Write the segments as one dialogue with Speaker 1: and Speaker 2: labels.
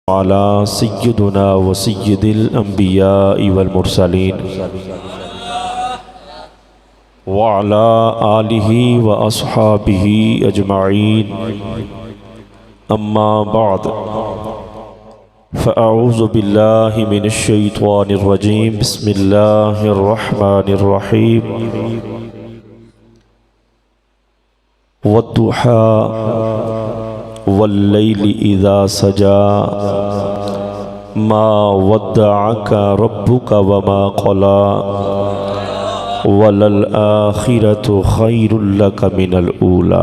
Speaker 1: अला सय्यिदुना व सय्यिदिल अंबिया वल मुरसलीन व अला आलिहि व अस्हाबिहि अजमाइन अम्मा बाद फ़अऊज़ु बिल्लाहि मिनश शैतानिर रजीम बिस्मिल्लाहिर रहमानिर रहीम वद्दुहा वल्लैलि इज़ा सजा मा वद्दअका रब्बुका वमा क़ला वलल आखिरतु खैरुल लका मिनल ऊला।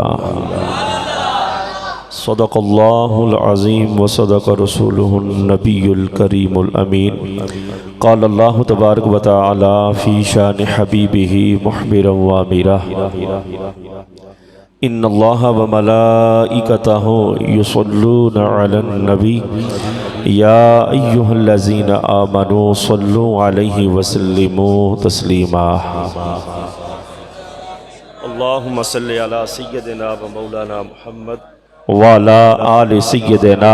Speaker 1: सदक़ल्लाहुल अज़ीम व सदक़ रसूलुहुन नबियुल करीमुल अमीन। क़ाल अल्लाहु तबारक व तआला फ़ी शानि हबीबिही मुहबिरन व अमीरा इन्नल्लाहा व मलाइकतहु युसल्लूना अलन नबी या अय्युहल्लज़ीना आमनू सल्लू अलैहि व सल्लिमू तस्लीमा। अल्लाहुम्मा सल्लि अला सय्यदिना व मौलाना मुहम्मद व अला आलि सय्यदिना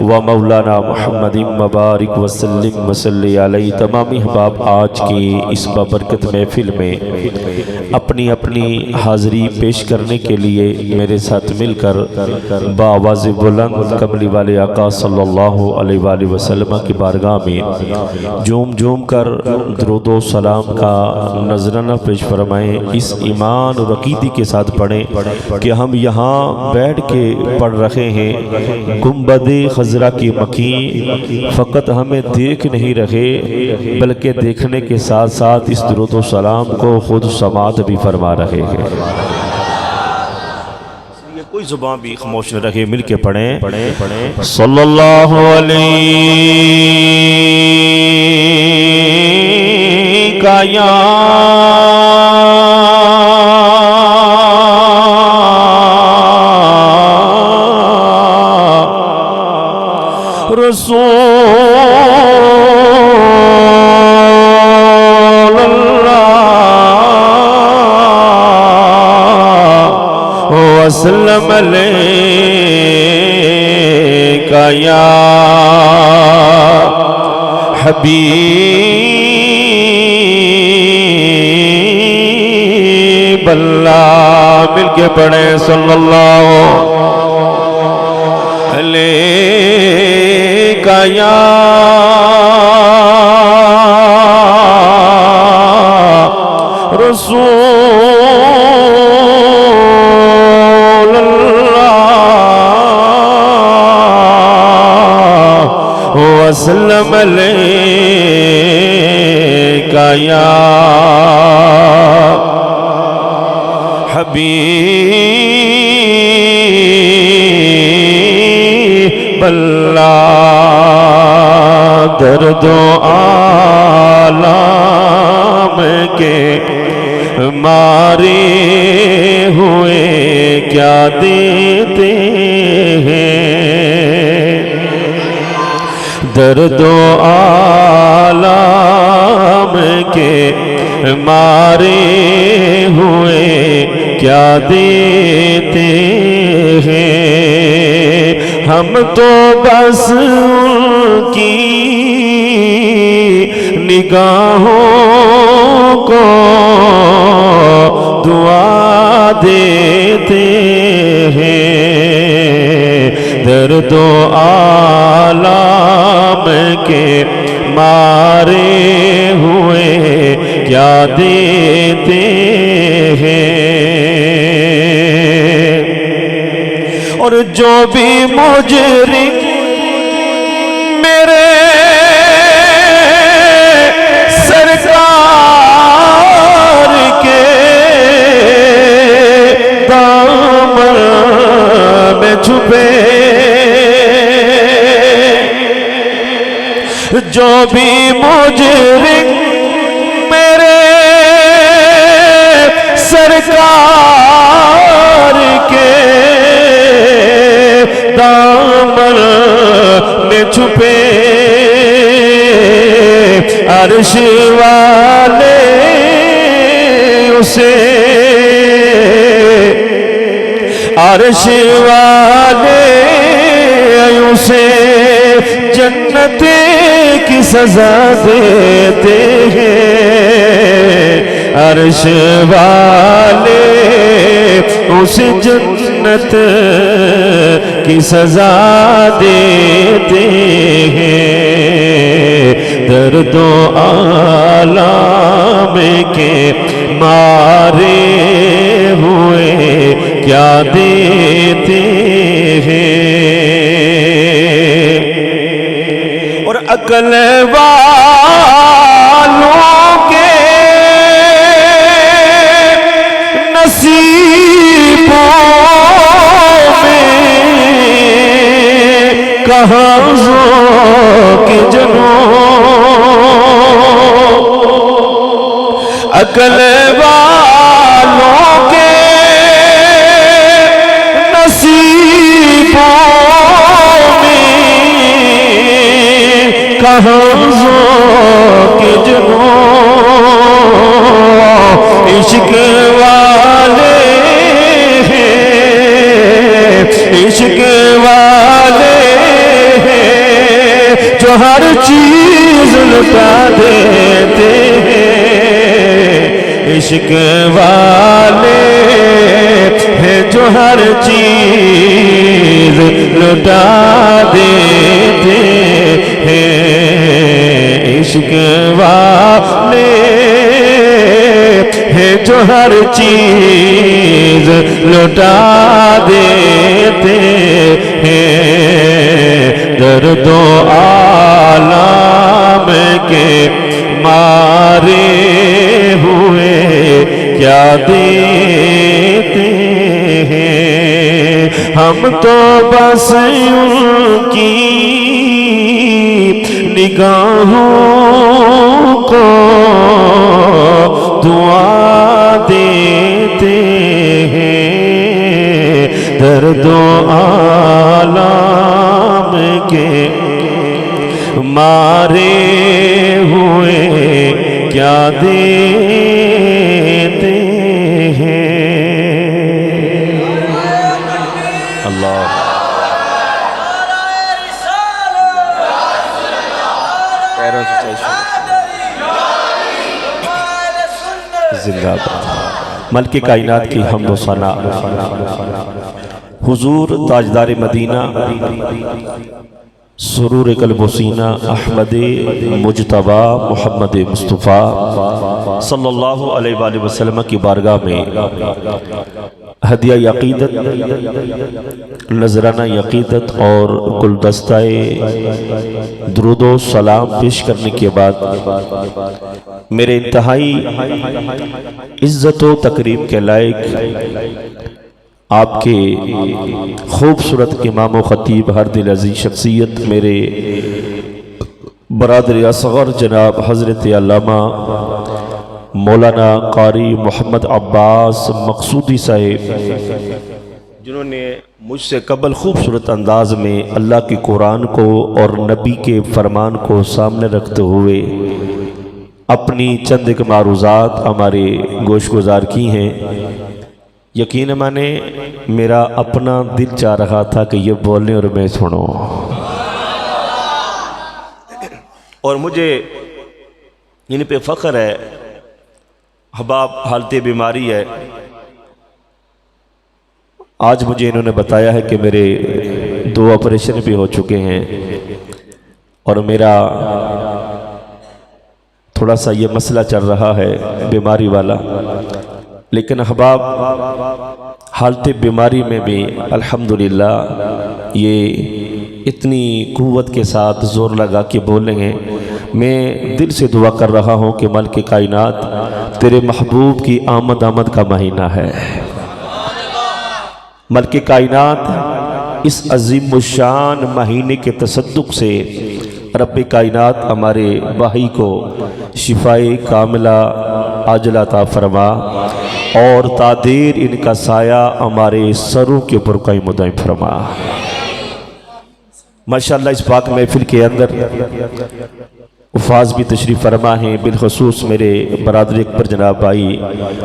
Speaker 1: व मौलाना मुहम्मदिन मुबारक व सल्लिम व सल्लि अलैहि। तमाम अहबाब आज की इस बाबरकत महफिल में अपनी अपनी हाज़िरी पेश करने के लिए मेरे साथ मिलकर बाआवाज़ बुलंद कमली वाले आका सल्लल्लाहु अलैहि वसल्लम की बारगाह में झूम झूम कर दुरूद व सलाम का नजराना पेश फरमाएँ। इस ईमान और अक़ीदे के साथ पढ़ें कि हम यहाँ बैठ के पढ़ रहे हैं। गुंबदे खजरा की मकीन फ़कत हमें देख नहीं रहे बल्कि देखने के साथ साथ इस दुरूद व सलाम को खुद समात भी फरमा रहे हैं। कोई जुबान भी खामोश न रहे, मिल के पढ़ें सल्लल्लाहु अलैहि का या रसूल वसल्लम अलैका या हबीब अल्लाह। मिलके पढ़े सल्लल्लाहु अलैका या रसूल अल्लाह वसल्लम अलैका या हबीब अल्लाह। दर्दो आलम के मारे हुए क्या देते हैं, दर्दो आलम के मारे हुए क्या देते हैं। हम तो बस उनकी निगाहों को दुआ देते हैं। दर्दो आलम के मारे हुए क्या देते हैं। और जो भी मुजरिम मेरे सरकार के दामन में छुपे, जो भी मुजरिम मेरे सरकार के दामन में छुपे, अर्श वाले उसे अर्श वाले उसे जन्नत की सजा देते हैं अर्श वाले, उस जन्नत की सजा देते हैं। दर्दो आलम के मारे हुए क्या देते हैं। और अकल वालों के नसीबों में कहाँ के जनों, अकल वालों के नसीबों में कहाँ के जनों। इश्क वाले हैं, इश्क वाले हैं जो हर चीज लुटा देते हैं। इश्क वाले हैं जो हर चीज लुटा देते हैं। इश्क वाले हैं जो हर चीज लुटा देते हैं। दर्दो आलम के मारे हुए क्या देते हैं। हम तो बस उनकी निगाहों को दुआ देते हैं। दर्दो आलम के मारे हुए क्या देते हैं। अल्लाह जिंदाबाद। मल्के कायनात की हम्द व सना हुजूर ताजदार मदीना सुरूर कल्बोसीना अहमद मुजतबा मोहम्मद मुस्तफ़ा सल्लल्लाहु अलैहि वसल्लम की बारगाह में हदिया यक़ीदत, नजराना यक़ीदत और गुलदस्ताए दुरूदो सलाम पेश करने के बाद मेरे इंतहाई इज्जत व तकरीम के लायक आपके खूबसूरत इमाम व ख़तीब हर दिल अज़ीज़ शख्सियत मेरे बरादर असग़र जनाब हज़रत अल्लामा मौलाना कारी मोहम्मद अब्बास मक़सूदी साहिब, जिन्होंने मुझसे कबल खूबसूरत अंदाज में अल्लाह के कुरान को और नबी के फरमान को सामने रखते हुए अपनी चंद एक मारूज़ात हमारे गोशगुजार की हैं। यकीन माने मेरा अपना दिल चाह रहा था कि ये बोलने और मैं सुनो, और मुझे इन पे फ़ख्र है। हबाब हालत बीमारी है। आज मुझे इन्होंने बताया है कि मेरे 2 ऑपरेशन भी हो चुके हैं और मेरा थोड़ा सा ये मसला चल रहा है बीमारी वाला, लेकिन अहबाब हालत बीमारी में भी अल्हम्दुलिल्लाह ये इतनी क़ुव्वत के साथ ज़ोर लगा के बोले हैं। मैं दिल से दुआ कर रहा हूँ कि मल्के कायनात तेरे महबूब की आमद का महीना है। मल्के कायनात इस अज़ीम शान महीने के तसद्दुक़ से रब्बे कायनात हमारे भाई को शिफाए कामिला आजला अता फरमा और तादीर इनका साया हमारे सरों के ऊपर कायम दायम फरमा। माशाअल्लाह इस पाक महफिल के अंदर उफाज भी तशरीफ़ फरमा हैं, बिलखसूस मेरे बरादर अकबर जनाब भाई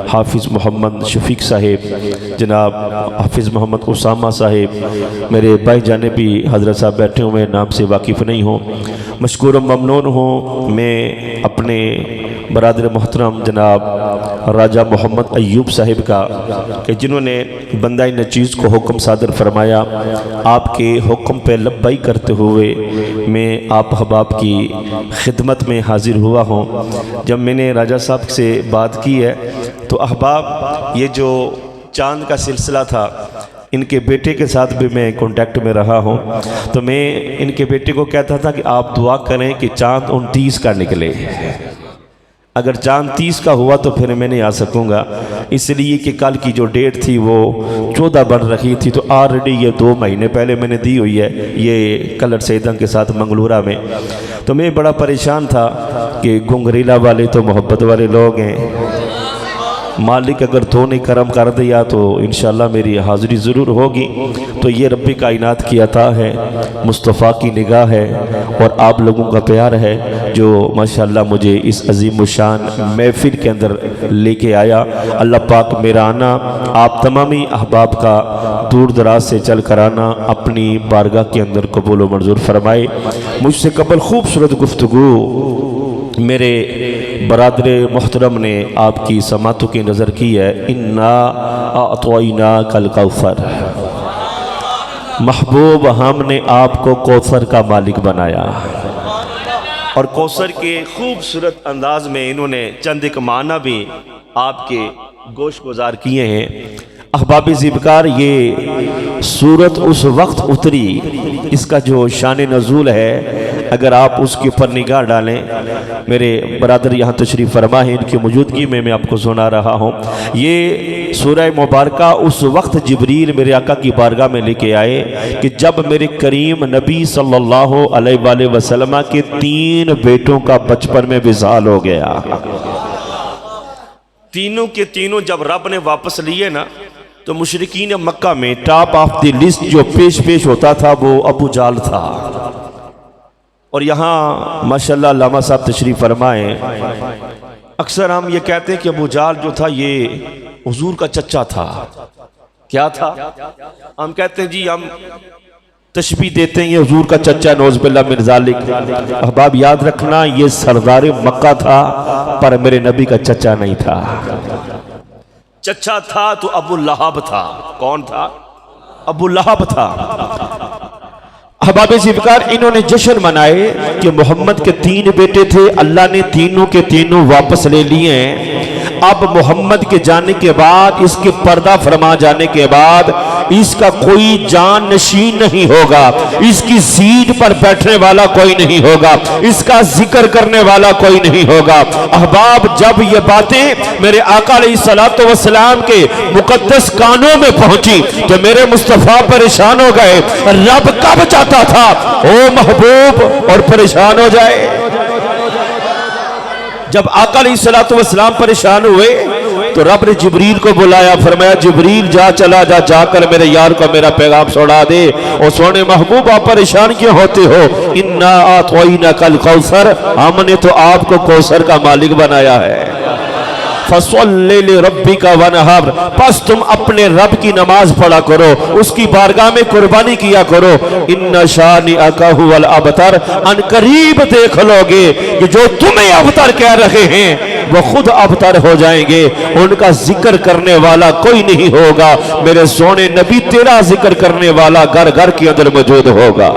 Speaker 1: हाफिज़ मोहम्मद शफीक साहिब, जनाब हाफिज़ मोहम्मद उसामा साहिब, मेरे भाई जाने भी हज़रत साहब बैठे हुए, नाम से वाकिफ़ नहीं हो, मशकूर ममनून हूँ मैं अपने बरादर मोहतरम जनाब राजा मोहम्मद अय्यूब साहिब का कि जिन्होंने बंदा नचीज़ को हुक्म सादर फरमाया। आपके हुक्म पे लब्बाई करते हुए मैं आप अहबाब की खिदमत में हाजिर हुआ हूँ। जब मैंने राजा साहब से बात की है तो अहबाब ये जो चांद का सिलसिला था, इनके बेटे के साथ भी मैं कांटेक्ट में रहा हूँ, तो मैं इनके बेटे को कहता था कि आप दुआ करें कि चांद 29 का निकले। अगर चांद 30 का हुआ तो फिर मैं नहीं आ सकूँगा, इसलिए कि कल की जो डेट थी वो 14 बन रही थी, तो ऑलरेडी ये 2 महीने पहले मैंने दी हुई है ये कलर सैदम के साथ मंगलूरा में। तो मैं बड़ा परेशान था कि गुंगरीला वाले तो मोहब्बत वाले लोग हैं, मालिक अगर तो ने करम कर दिया तो इंशाल्लाह मेरी हाज़िरी ज़रूर होगी। तो ये रब्बी कायनात की अता है, मुस्तफ़ा की निगाह है और आप लोगों का प्यार है जो माशाल्लाह मुझे इस अजीम शान महफिल के अंदर लेके आया। अल्लाह पाक मेरा आना आप तमामी अहबाब का दूर दराज से चल कर आना अपनी बारगाह के अंदर कबूल व मंजूर फरमाए। मुझसे कबल खूबसूरत गुफ्तगू मेरे बरादर मोहतरम ने आपकी समातों की नज़र की है। इन्ना अतोइना कल कौसर, महबूब हमने आपको कौसर का मालिक बनाया। और कौसर के खूबसूरत अंदाज में इन्होंने चंद एक माना भी आपके गोश गुजार किए हैं। अहबाब ज़िबकार ये सूरत उस वक्त उतरी, इसका जो शान नज़ूल है अगर आप उसके ऊपर निगाह डालें, मेरे बरादर यहाँ तशरीफ़ फरमा है, इनकी मौजूदगी में मैं आपको सुना रहा हूँ। ये सूरह मुबारका उस वक्त जिब्रील मेरे आका की बारगाह में लेके आए कि जब मेरे करीम नबी सल्लल्लाहु अलैहि वसल्लम के 3 बेटों का बचपन में विसाल हो गया। तीनों के तीनों जब रब ने वापस लिए ना, तो मुशरिकीन मक्का में टॉप ऑफ द लिस्ट जो पेश होता था वो अबू जाल था। और यहाँ माशाल्लाह लामा साहब तशरीफ़ फरमाए, अक्सर हम ये कहते हैं कि अबू जाल जो था ये हुजूर का चचा था। क्या था? हम कहते हैं जी, हम तशबीह देते हैं ये हुजूर का चचा, नौज़ बिल्लाह मिन ज़ालिक। अहबाब याद रखना ये सरदार मक्का था पर मेरे नबी का चचा नहीं था। चचा था तो अबू लहब था। कौन था? अबू लहब था। अहबाब ज़िबकार इन्होंने जश्न मनाए कि मोहम्मद के 3 बेटे थे, अल्लाह ने तीनों के तीनों वापस ले लिए। अब मोहम्मद के जाने के बाद, इसके पर्दा फरमा जाने के बाद इसका कोई जान नशीन नहीं होगा, इसकी सीट पर बैठने वाला कोई नहीं होगा, इसका जिक्र करने वाला कोई नहीं होगा। अहबाब जब ये बातें मेरे आका अलैहिस्सलातु वस्सलाम के मुकद्दस कानों में पहुंची तो मेरे मुस्तफ़ा परेशान हो गए। रब कब चाहता था ओ महबूब और परेशान हो जाए? जब आका अलैहिस्सलातु वस्सलाम परेशान हुए तो रब ने जिब्रील को बुलाया, फरमाया जिब्रील जा, चला जा, जाकर मेरे यार को मेरा पैगाम सुना दे। और सोने महबूब आप परेशान क्यों होते हो? इन्ना आतोइना कल कौसर, हमने तो आपको कौसर का मालिक बनाया है। फसल्लि लिरब्बिका वनहर, बस तुम अपने रब की नमाज पढ़ा करो, उसकी बारगाह में कुर्बानी किया करो। इन्ना शानिअका हुवल अबतर, अनकरीब देख लोगे कि जो तुम्हें अबतर कह रहे हैं वो खुद अबतर हो जाएंगे। उनका जिक्र करने वाला कोई नहीं होगा। मेरे सोने नबी तेरा जिक्र करने वाला घर घर के अंदर मौजूद होगा।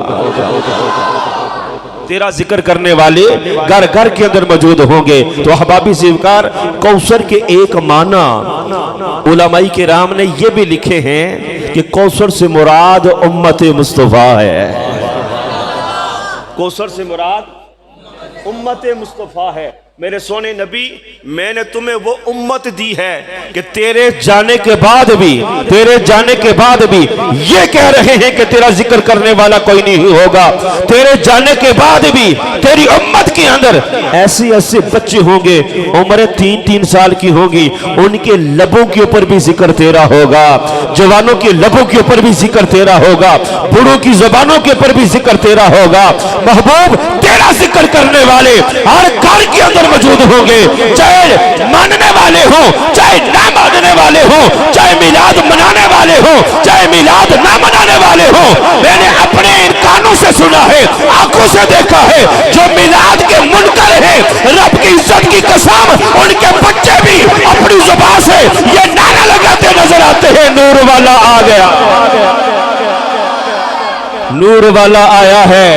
Speaker 1: तेरा जिक्र करने वाले घर घर के अंदर मौजूद होंगे। तो अहबाबी ज़िबकार कौसर के एक माना उलमाई किराम ने ये भी लिखे हैं कि कौसर से मुराद उम्मत मुस्तफ़ा है। कौसर से मुराद उम्मत मुस्तफ़ा है। मेरे सोने नबी, मैंने तुम्हें वो उम्मत दी है कि तेरे जाने के बाद भी ये कह रहे हैं कि तेरा जिक्र करने वाला कोई नहीं होगा। तेरे जाने के बाद भी तेरी उम्मत के अंदर ऐसे ऐसे बच्चे होंगे, उम्र 3-3 साल की होगी, उनके लबों के ऊपर भी जिक्र तेरा होगा, जवानों के लबों के ऊपर भी जिक्र तेरा होगा, बूढ़ों की जुबानों के ऊपर भी जिक्र तेरा होगा। महबूब, तेरा जिक्र करने वाले हर घर के अंदर मौजूद होंगे, चाहे मानने वाले हो चाहे ना मानने वाले हो, चाहे मिलाद मनाने वाले हो चाहे मिलाद ना मनाने वाले हो। मैंने अपने इन कानों से सुना है, आंखों से देखा है, जो मिलाद के मुनकर है, रब की इज्जत की कसम, उनके बच्चे भी अपनी जुबान से ये नारा लगाते नजर आते हैं, नूर वाला आ गया, नूर वाला आया है,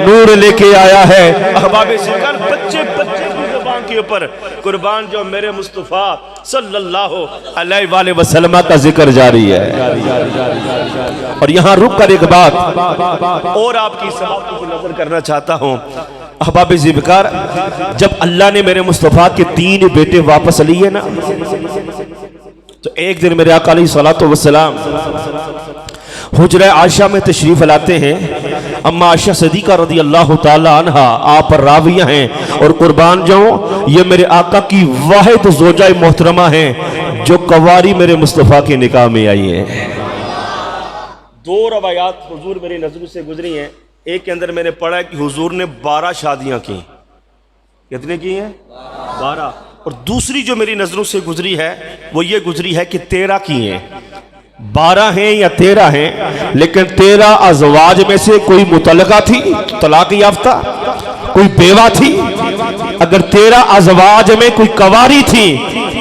Speaker 1: नूर लेके आया है। अहबाबे सिरकार बच्चे बच्चे की जुबान के ऊपर कुर्बान जो मेरे मुस्तफा सल्लल्लाहु अलैहि वसल्लम का जिक्र जारी है। और यहाँ रुक कर एक बात और आपकी समाअत की नजर करना चाहता हूँ। अहबाबे ज़िब्कार, जब अल्लाह ने मेरे मुस्तफा के 3 बेटे वापस लिए ना, तो एक दिन मेरे आका अलैहिस्सलातु वस्सलाम हुजरा आयशा में तशरीफ लाते हैं। अम्मा आयशा सदीका रदी अल्लाह ताला अन्हा आप राविया हैं, और कुर्बान जाऊं ये मेरे आका की वाहिद ज़ौजा मोहतरमा है जो कवारी मेरे मुस्तफ़ा के निकाह में आई है। 2 रवायात हुजूर मेरी नजरों से गुजरी हैं। एक के अंदर मैंने पढ़ा है कि हुजूर ने 12 शादियां की। कितने की हैं? 12। और दूसरी जो मेरी नजरों से गुजरी है वो ये गुजरी है कि 13 की हैं। 12 हैं या 13 हैं, लेकिन 13 अज़वाज में से कोई मुतलका थी, तलाक याफ्ता, कोई बेवा थी। अगर 13 अज़वाज में कोई कवारी थी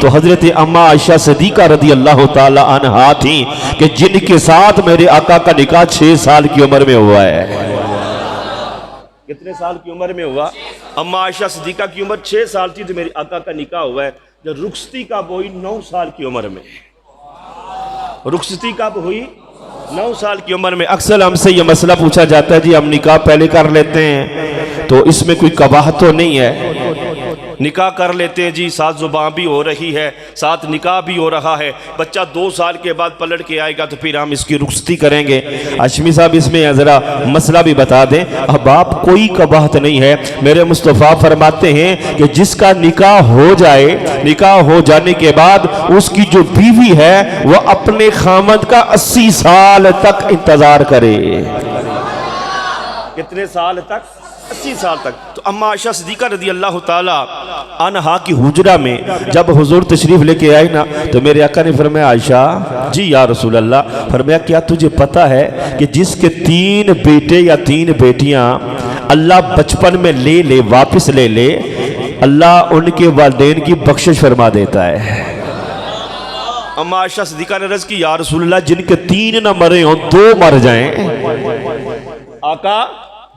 Speaker 1: तो हजरत अम्मा आयशा सदीका रदी अल्लाह ताला अन्हा थी कि जिनके साथ मेरे आका का निकाह 6 साल की उम्र में हुआ है। कितने साल की उम्र में हुआ? अम्मा आयशा सदीका की उम्र 6 साल थी तो मेरे आका का निकाह हुआ है। जब रुखसती कब हुई? 9 साल की उम्र में। रुखसती कब हुई? 9 साल की उम्र में। अक्सर हमसे ये मसला पूछा जाता है, जी हम निकाह पहले कर लेते हैं तो इसमें कोई कबाहत तो नहीं है? निकाह कर लेते हैं जी, साथ ज़ुबान भी हो रही है, साथ निकाह भी हो रहा है, बच्चा 2 साल के बाद पलट के आएगा तो फिर हम इसकी रुखसती करेंगे। हाशमी साहब इसमें ज़रा मसला भी बता दें। अब आप कोई कबाहत नहीं है। मेरे मुस्तफ़ा फरमाते हैं कि जिसका निकाह हो जाए, निकाह हो जाने के बाद उसकी जो बीवी है वह अपने खामद का 80 साल तक इंतजार करे। कितने साल तक? 80 साल तक। तो अम्मा आयशा सिद्दीका रदी अल्लाह ताला अन्हा की हुजरा में जब हुजूर तशरीफ लेके आई ना, तो मेरे आका ने फरमाया, आयशा जी या रसूल अल्लाह, फरमाया क्या तुझे पता है कि जिसके 3 बेटे या 3 बेटियां अल्लाह बचपन में ले वापस ले अल्लाह उनके वालिदैन की बख्शिश फरमा देता है। अम्मा आयशा सिद्दीका ने अर्ज़ की, या रसूल अल्लाह, जिनके 3 न मरे हों 2 मर जाएं। आका,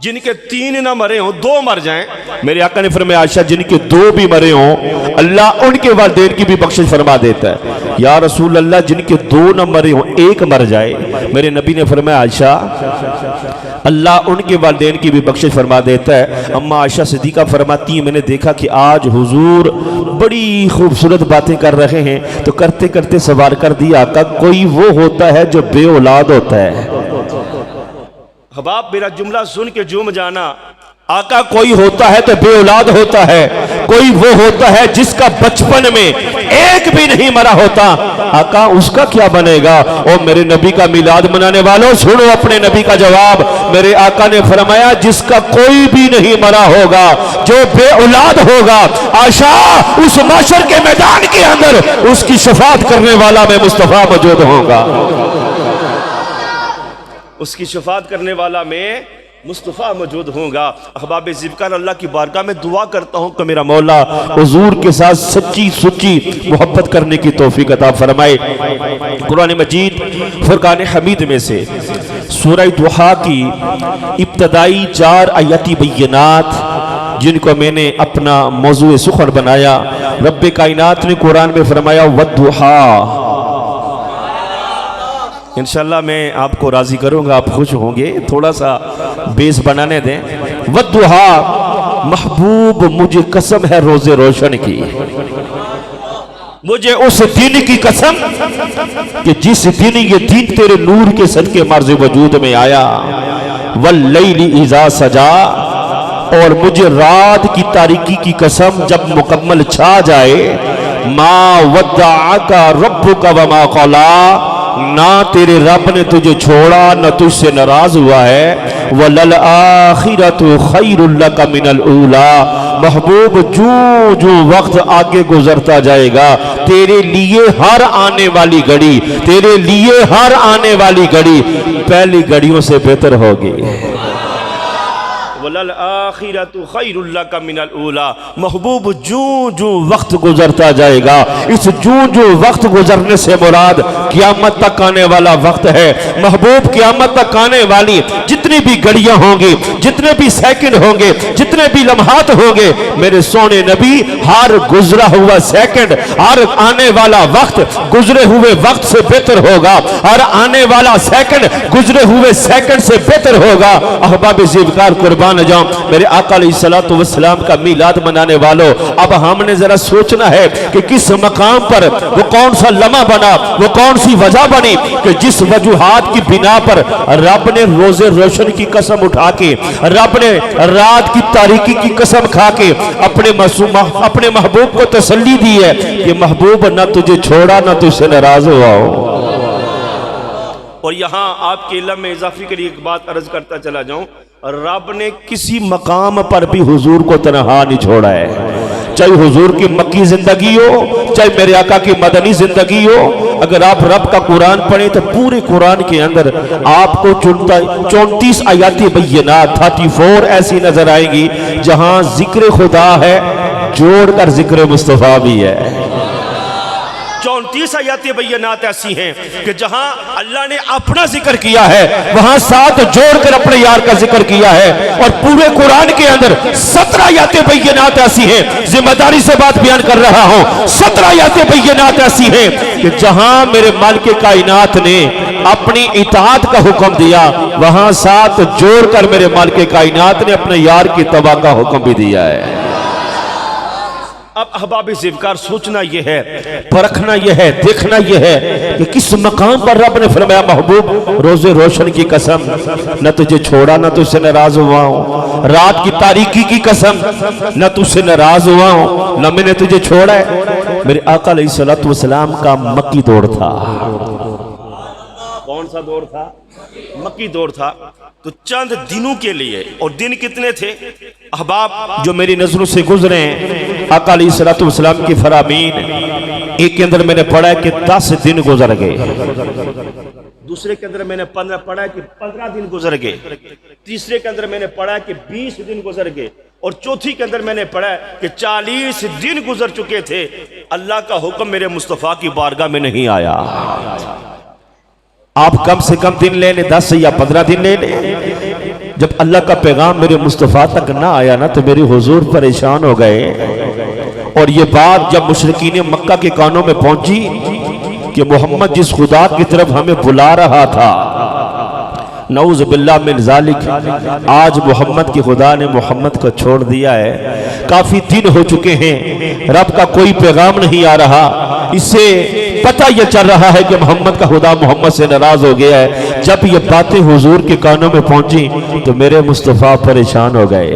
Speaker 1: जिनके 3 ना मरे हों 2 मर जाएं। मेरे आका ने फरमाया, आयशा जिनके 2 भी मरे हों अल्लाह उनके वालिदैन की भी बख्शिश फरमा देता है। या रसूल अल्लाह, जिनके 2 ना मरे हों 1 मर जाए। मेरे नबी ने फरमाया, आयशा अल्लाह उनके वालिदैन की भी बख्शिश फरमा देता है। अम्मा आयशा सिद्दीका फरमाती है, मैंने देखा कि आज हुजूर बड़ी खूबसूरत बातें कर रहे हैं, तो करते करते सवाल कर दिया, आका कोई वो होता है जो बे औलाद होता है? हबाब मेरा जुमला सुन के झूम जाना। आका कोई होता है तो बे औलाद होता है, कोई वो होता है जिसका बचपन में एक भी नहीं मरा होता। आका उसका क्या बनेगा? और मेरे नबी का मिलाद मनाने वालों सुनो अपने नबी का जवाब। मेरे आका ने फरमाया, जिसका कोई भी नहीं मरा होगा, जो बे औलाद होगा, आशा उस माशर के मैदान के अंदर उसकी शफाअत करने वाला मैं मुस्तफा मौजूद होगा। उसकी शफाअत करने वाला मैं मुस्तफ़ा मौजूद होगा। अहबाब ज़िब्कार, अल्लाह की बारगाह में दुआ करता हूँ कि मेरा मौला हुजूर के साथ सच्ची सुच्ची मोहब्बत करने की तौफीक अता फरमाए। कुरान मजीद फुरकान हमीद में से सूरह दुहा की इब्तदाई 4 आयती बय्यनात, जिनको मैंने अपना मौजूए सुखन बनाया, रब्बे कायनात ने कुरान में फरमाया, वद्दुहा। इंशाल्लाह मैं आपको राजी करूंगा, आप खुश होंगे। थोड़ा सा बेस बनाने दें। वद्दुहा, महबूब मुझे कसम है रोजे रोशन की, मुझे उस दिन की कसम कि जिस दिन ये दिन तेरे नूर के सदके मर्ज वजूद में आया, वल्लैली इज़ा सजा, और मुझे रात की तारीकी की कसम जब मुकम्मल छा जाए, मा वद्दाअका रब्बुका वमा क़ला, ना तेरे रब ने तुझे छोड़ा न तुझसे नाराज हुआ है, वलल आखिरतु खैरुल लका मिनल ऊला, महबूब जो जो वक्त आगे गुजरता जाएगा तेरे लिए हर आने वाली घड़ी, तेरे लिए हर आने वाली घड़ी पहली घड़ियों से बेहतर होगी। वलल आखिरतु खैरुल लका मिनल ऊला, महबूब जो जो वक्त गुजरता जाएगा, इस जो जो वक्त गुजरने से मुराद क़यामत तक आने वाला वक्त है। महबूब क़यामत तक आने वाली जितनी भी घड़ियां होंगी, जितने भी सेकंड होंगे, जितने भी लम्हात होंगे, मेरे सोने नबी हर गुजरा हुआ सेकंड, हर आने वाला वक्त गुजरे हुए वक्त से बेहतर होगा, हर आने वाला सेकंड गुजरे हुए सेकंड से बेहतर होगा। अहबाब ज़िवकार कुर्बान जाऊं, मेरे आका अलैहिस्सलातु वस्सलाम का मीलाद मनाने वालों, अब हमने जरा सोचना है कि किस मकाम पर वो कौन सा लम्हा बना, वो कौन सी वजह बनी कि जिस वजूहात की बिना पर रब ने रोजे रोशन की कसम उठा के, रब ने रात की तारीकी की कसम खा के अपने महबूब को तसल्ली दी है कि महबूब न तुझे छोड़ा न तुझसे नाराज हुआ हो। और यहां आपके इल्म में इजाफे के लिए एक बात अर्ज करता चला जाऊं, रब ने किसी मकाम पर भी हुजूर को तनहा नहीं छोड़ा है, चाहे हुजूर की मक्की जिंदगी हो, चाहे मेरे आका की मदनी जिंदगी हो। अगर आप रब का कुरान पढ़े तो पूरे कुरान के अंदर आपको 34 आयाती बय्यनात 34 ऐसी नजर आएगी जहां जिक्र खुदा है जोड़कर जिक्र मुस्तफा भी है। 34 आयत बय्यनात ऐसी हैं कि जहां अल्लाह ने अपना जिक्र किया है वहां साथ जोड़कर अपने यार का जिक्र किया है। और पूरे कुरान के अंदर 17 आयत बय्यनात ऐसी हैं, जिम्मेदारी से बात बयान कर रहा हूं, 17 आयत बय्यनात ऐसी हैं कि जहां मेरे मालिक कायनात ने अपनी इताअत का हुक्म दिया, वहां साथ जोड़कर मेरे मालिक कायनात ने अपने यार की तबा का हुक्म भी दिया है। अब अहबाब ज़िवकार सोचना यह है, परखना यह है, देखना यह है कि किस मकाम पर रब ने फरमाया महबूब रोजे रोशन की कसम न तुझे छोड़ा न तुझसे नाराज हुआ हूं, रात की तारीकी की कसम न तुझसे नाराज हुआ हूं, न मैंने तुझे छोड़ा है। मेरे आका अलैहिस्सलातु वस्सलाम का मक्की दौर था। कौन सा दौर था? मक्की दौर था। तो चंद दिनों के लिए, और दिन कितने थे अहबाब जो मेरी नजरों से गुजरे हैं, आका अलैहिस्सलातु वस्सलाम की फरामीन, एक के अंदर मैंने पढ़ा है कि 10 दिन गुजर गए, दूसरे के अंदर मैंने 15 पढ़ा है कि 15 दिन गुजर गए, तीसरे के अंदर मैंने पढ़ा है कि 20 दिन गुजर गए, और चौथी के अंदर मैंने पढ़ा है कि 40 दिन गुजर चुके थे। अल्लाह का हुक्म मेरे मुस्तफ़ा की बारगाह में नहीं आया। आप कम से कम दिन ले लें, 10 या 15 दिन ले लें। जब अल्लाह का पैगाम मेरे मुस्तफ़ा तक ना आया ना तो मेरे हुजूर परेशान हो गए। और ये बात जब मुशरिकीन मक्का के कानों में पहुंची कि मोहम्मद जिस खुदा की तरफ हमें बुला रहा था, नऊज़ बिल्लाह मिन ज़ालिक, आज मोहम्मद के खुदा ने मोहम्मद को छोड़ दिया है। काफी दिन हो चुके हैं, रब का कोई पैगाम नहीं आ रहा। इससे पता यह चल रहा है कि मोहम्मद का खुदा मोहम्मद से नाराज हो गया है। जब ये बातें हुजूर के कानों में पहुंची तो मेरे मुस्तफ़ा परेशान हो गए।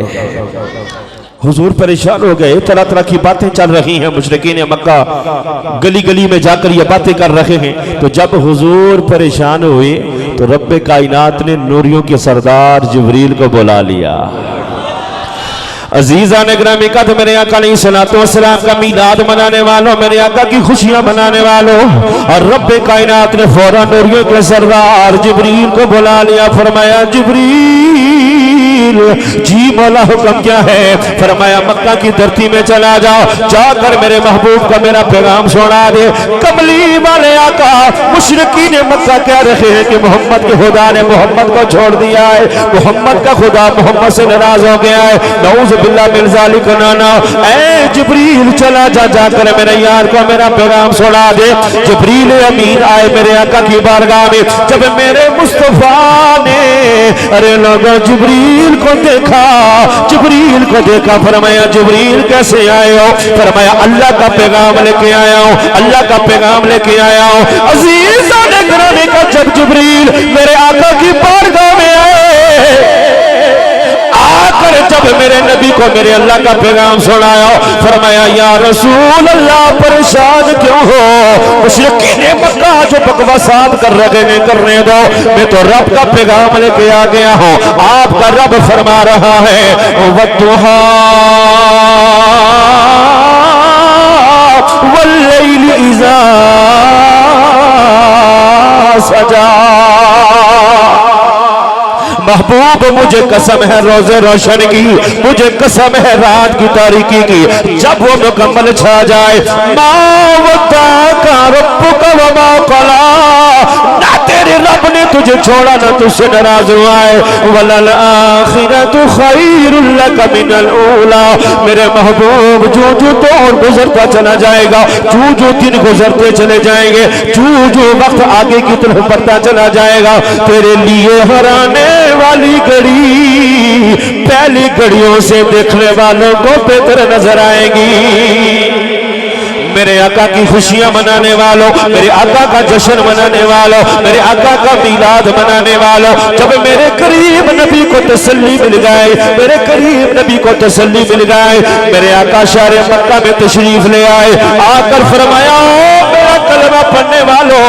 Speaker 1: हुजूर परेशान हो गए, तरह तरह की बातें चल रही हैं, मुशरिकीन मक्का गली गली में जाकर ये बातें कर रहे हैं। तो जब हुजूर परेशान हुए तो रब्बे कायनात ने नूरियों के सरदार जिब्रील को बुला लिया। अजीजा ने ग्रामी का, तो मेरे आका अलैहिस्सलातु वस्सलाम का मीलाद मनाने वालों, मेरे आका की खुशियां मनाने वालों, और रब्बे कायनात ने फौरन नूरियों के सरदार जिब्रील को बुला लिया। फरमाया जिब्रील, जी मौला हुक्म क्या है? फरमाया मक्का की धरती में चला जाओ, जाकर मेरे महबूब का मेरा पैगाम सुना दे। कमली वाले आका मुशरिकीन मक्का कह रहे हैं कि मोहम्मद के खुदा ने मोहम्मद को छोड़ दिया है, मोहम्मद का खुदा मोहम्मद से नाराज हो गया है। नऊज़ बिल्लाह मिन ज़ालिक नाना, ऐ जिब्रील चला जा, जाकर मेरे यार को मेरा पैगाम सुना दे। जिब्रील अमीन आए मेरे आका की बारगाह में। जब मेरे मुस्तफ़ा ने, अरे लोगों जिब्रील जिब्रील को देखा, जिब्रील को देखा, फरमाया जिब्रील कैसे आए हो? फरमाया अल्लाह का पैगाम लेके आया हूँ, अल्लाह का पैगाम लेके आया हूँ। अजीज ने गिराने का जब जिब्रील मेरे आका की बारगाह में आए, आकर जब मेरे नबी को मेरे अल्लाह का पैगाम सुनाया, फरमाया या रसूल अल्लाह परेशान क्यों हो? मुशरिकीन मक्का जो बकवासात कर रहे हैं करने दो, मैं तो रब का पैगाम लेके आ गया हूँ। आपका रब फरमा रहा है वद्दुहा वल्लैलि इज़ा सजा। महबूब मुझे कसम है रोज़े रोशन की, मुझे कसम है रात की तारीकी की, जब वो मुकम्मल छा जाए, मा वद्दाका रब्बुका वमा क़ला, ना तेरे रब ने तुझे छोड़ा ना तुझसे नाराज हुआ है, वलल आखिरतु खैरुल लका मिनल ऊला। मेरे महबूब जो जो दौर गुजरता चला जाएगा, जो जो दिन गुजरते चले जाएंगे, जो जो वक्त आगे की तरफ बढ़ता चला जाएगा, तेरे लिए हराने वाली घड़ी पहली घड़ियों से देखने वालों को बेहतर नजर आएगी। मेरे आका की खुशियां मनाने वालों, मेरे आका का जश्न मनाने वालों, मेरे आका का मिलाद मनाने वालों, जब मेरे करीब नबी को तसल्ली मिल गए, मेरे करीब नबी को तसल्ली मिल गए, मेरे आका शहर मक्का में तशरीफ ले आए, आकर फरमाया मेरा कलमा पढ़ने वालों,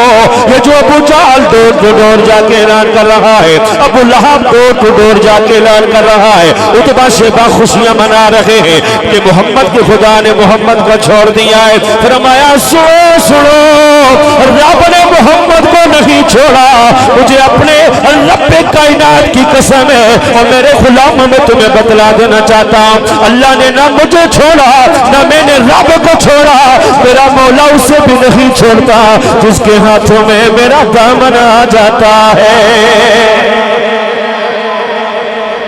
Speaker 1: ये जो अबू जाल डोर टू डोर जाके ऐलान कर रहा है, अबू लहब डोर टू डोर जाके ऐलान कर रहा है, उतबा शेबा खुशियां मना रहे हैं कि मोहम्मद के खुदा ने मोहम्मद को छोड़ दिया है। फरमाया सुनो सुनो, रब ने मोहम्मद को नहीं छोड़ा, मुझे अपने रब्बे कायनात की कसम है और मेरे गुलामों में तुम्हें बतला देना चाहता हूं, अल्लाह ने ना मुझे छोड़ा ना मैंने रब को छोड़ा, मेरा मौला उसे भी नहीं छोड़ता जिसके हाथों में मेरा दामन आ जाता है।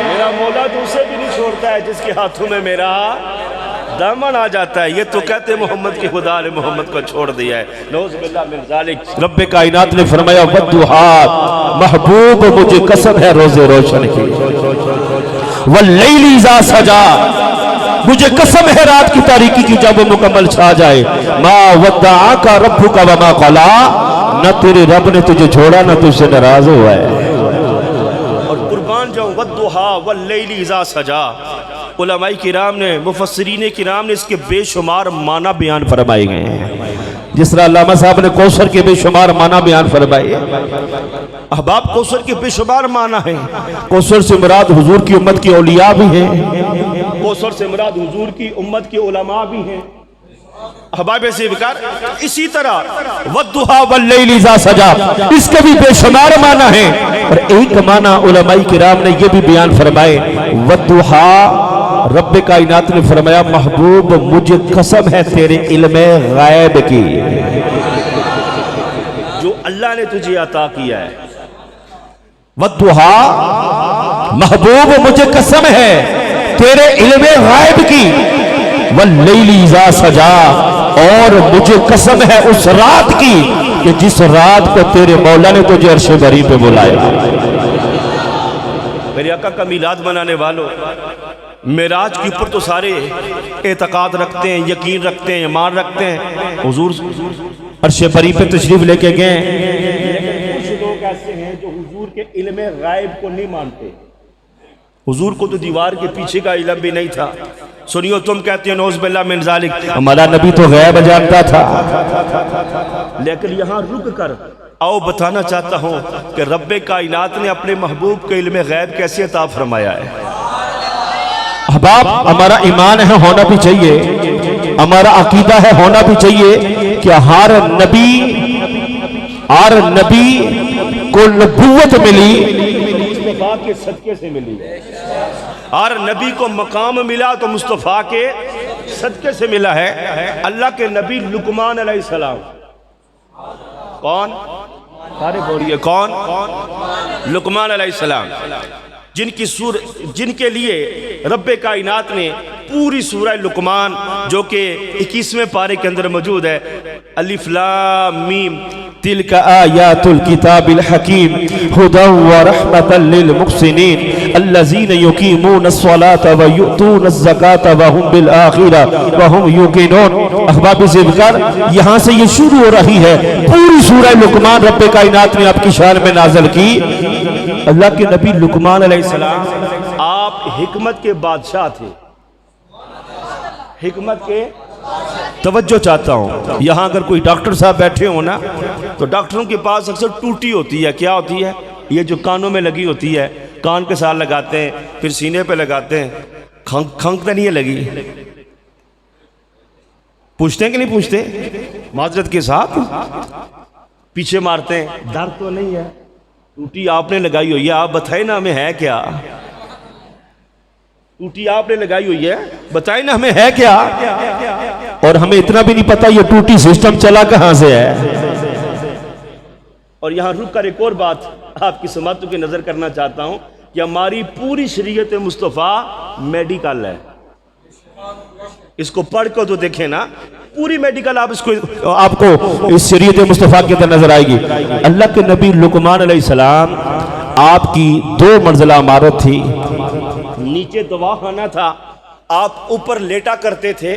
Speaker 2: मेरा मौला तो उसे भी नहीं छोड़ता है जिसके हाथों में मेरा दामन आ जाता है। ये तो कहते मोहम्मद के खुदा ने मोहम्मद को छोड़ दिया है, नौज़ बिल्लाह मिन ज़ालिक।
Speaker 1: रब्बे कायनात ने फरमाया वद्दुहा, महबूब मुझे कसम है रोज़े रोशन की, वल्लैलि इज़ा सजा, मुझे कसम है रात की तारीकी की जब वो मुकम्मल छा जाए, मा वद्दाअका रब्बुका वमा क़ला, न तेरे रब ने तुझे छोड़ा न तुझसे नाराज हुआ है।
Speaker 2: और कुर्बान जाऊं वद्दुहा वल्लैलि इज़ा सजा, उलमाए किराम ने मुफस्सिरीन किराम ने इसके बेशुमार माना बयान
Speaker 1: फरमाए गए हैं, जिस तरह अल्लामा साहब ने कौसर के बेशुमार माना बयान फरमाए।
Speaker 2: अहबाब कौसर के बेशुमार माना है।
Speaker 1: कौसर से मुराद हुजूर की उम्मत की औलिया भी हैं,
Speaker 2: कौसर से मुराद हुजूर की उम्मत के उलमा भी हैं। अहबाब से विकार इसी तरह वद्दुहा वल्लैलि इज़ा सजा, इसके भी बेशुमार माना है। और एक माना उलमाए किराम ने यह भी बयान फरमाए, वद्दुहा रब्बे कायनात ने फरमाया महबूब मुझे कसम है तेरे इल्मे गायब की, जो अल्लाह ने तुझे अता किया है।
Speaker 1: वद्दुहा महबूब मुझे कसम है तेरे इल्मे गायब की, वल्लैलि इज़ा सजा, और मुझे कसम है उस रात की कि जिस रात को तेरे मौला ने तुझे अर्श बरी पे बुलाया।
Speaker 2: मेरे आका का मिलाद मनाने वालों, मेराज के ऊपर तो सारे एतकाद रखते हैं, यकीन रखते हैं, ईमान रखते हैं। हुजूर
Speaker 1: अर्श बरी पे तशरीफ लेके गए।
Speaker 2: कुछ लोग ऐसे हैं जो हुजूर के इल्मे गायब को नहीं मानते। हुजूर को तो दीवार के पीछे का इल्म भी नहीं था। सुनियो, तुम कहते हो नौज़ बिल्लाह मिन ज़ालिक,
Speaker 1: हमारा नबी तो गैब जानता था,
Speaker 2: लेकिन यहाँ रुक कर आओ बताना चाहता हूँ कि रब्बे कायनात ने अपने महबूब के इल्मे गैब कैसे अता फरमाया है।
Speaker 1: अहबाब हमारा ईमान है, होना भी चाहिए, हमारा अकीदा है, होना भी चाहिए कि हर नबी को नबूवत मिली
Speaker 2: मुस्तफा के सदके से मिली। हर नबी को मकाम मिला तो मुस्तफा के सदके से मिला है। अल्लाह के नबी लुकमान अलैहिस्सलाम, कौन? सारे बोलिए कौन? लुकमान अलैहिस्सलाम, जिनके लिए रब्बे कायनात ने पूरी सूरह लुकमान जो कि 21वें पारे के अंदर मौजूद है, अलिफ लाम मीम तिलका आयातुल किताबिल हकीम हुदन व रहमतन लिल मुहसिनीन
Speaker 1: अल्लज़ीना युकीमूनस्सलाता व युतूनज़्ज़काता व हुम बिल आखिरा व हुम यूक़िनून। अहबाब ज़िक्र, यहाँ से ये शुरू हो रही है पूरी सूरह लुक़मान रब्बे कायनात ने आपकी शान में नाज़िल की। अल्लाह के नबी लुक़मान अलैहिस्सलाम
Speaker 2: आप हिकमत के बादशाह थे, हिकमत के। तवज्जो चाहता हूँ, यहाँ अगर कोई डॉक्टर साहब बैठे हो ना, तो डॉक्टरों के पास अक्सर टूटी होती है। क्या होती है? ये जो कानों में लगी होती है, कान के साथ लगाते हैं, फिर सीने पे लगाते हैं। खंक तो नहीं है लगी? पूछते हैं कि नहीं पूछते? माजरत के साथ पीछे मारते हैं। दर्द तो नहीं है, टूटी आपने लगाई हुई है, आप बताए ना हमें है क्या? टूटी आपने लगाई हुई है, बताए ना हमें है क्या?
Speaker 1: और हमें इतना भी नहीं पता ये टूटी सिस्टम चला कहां से है।
Speaker 2: और यहां रुक कर एक और बात आपकी समातों की नजर करना चाहता हूं कि हमारी पूरी शरीयत मुस्तफ़ा मेडिकल है। इसको पढ़ कर तो देखें ना, पूरी मेडिकल आप इसको
Speaker 1: आपको इस शरीयत मुस्तफ़ा के अंदर नजर आएगी। अल्लाह के नबी लुक़मान अलैहिस्सलाम आपकी 2 मंजिला इमारत थी,
Speaker 2: नीचे दवाखाना था, आप ऊपर लेटा करते थे,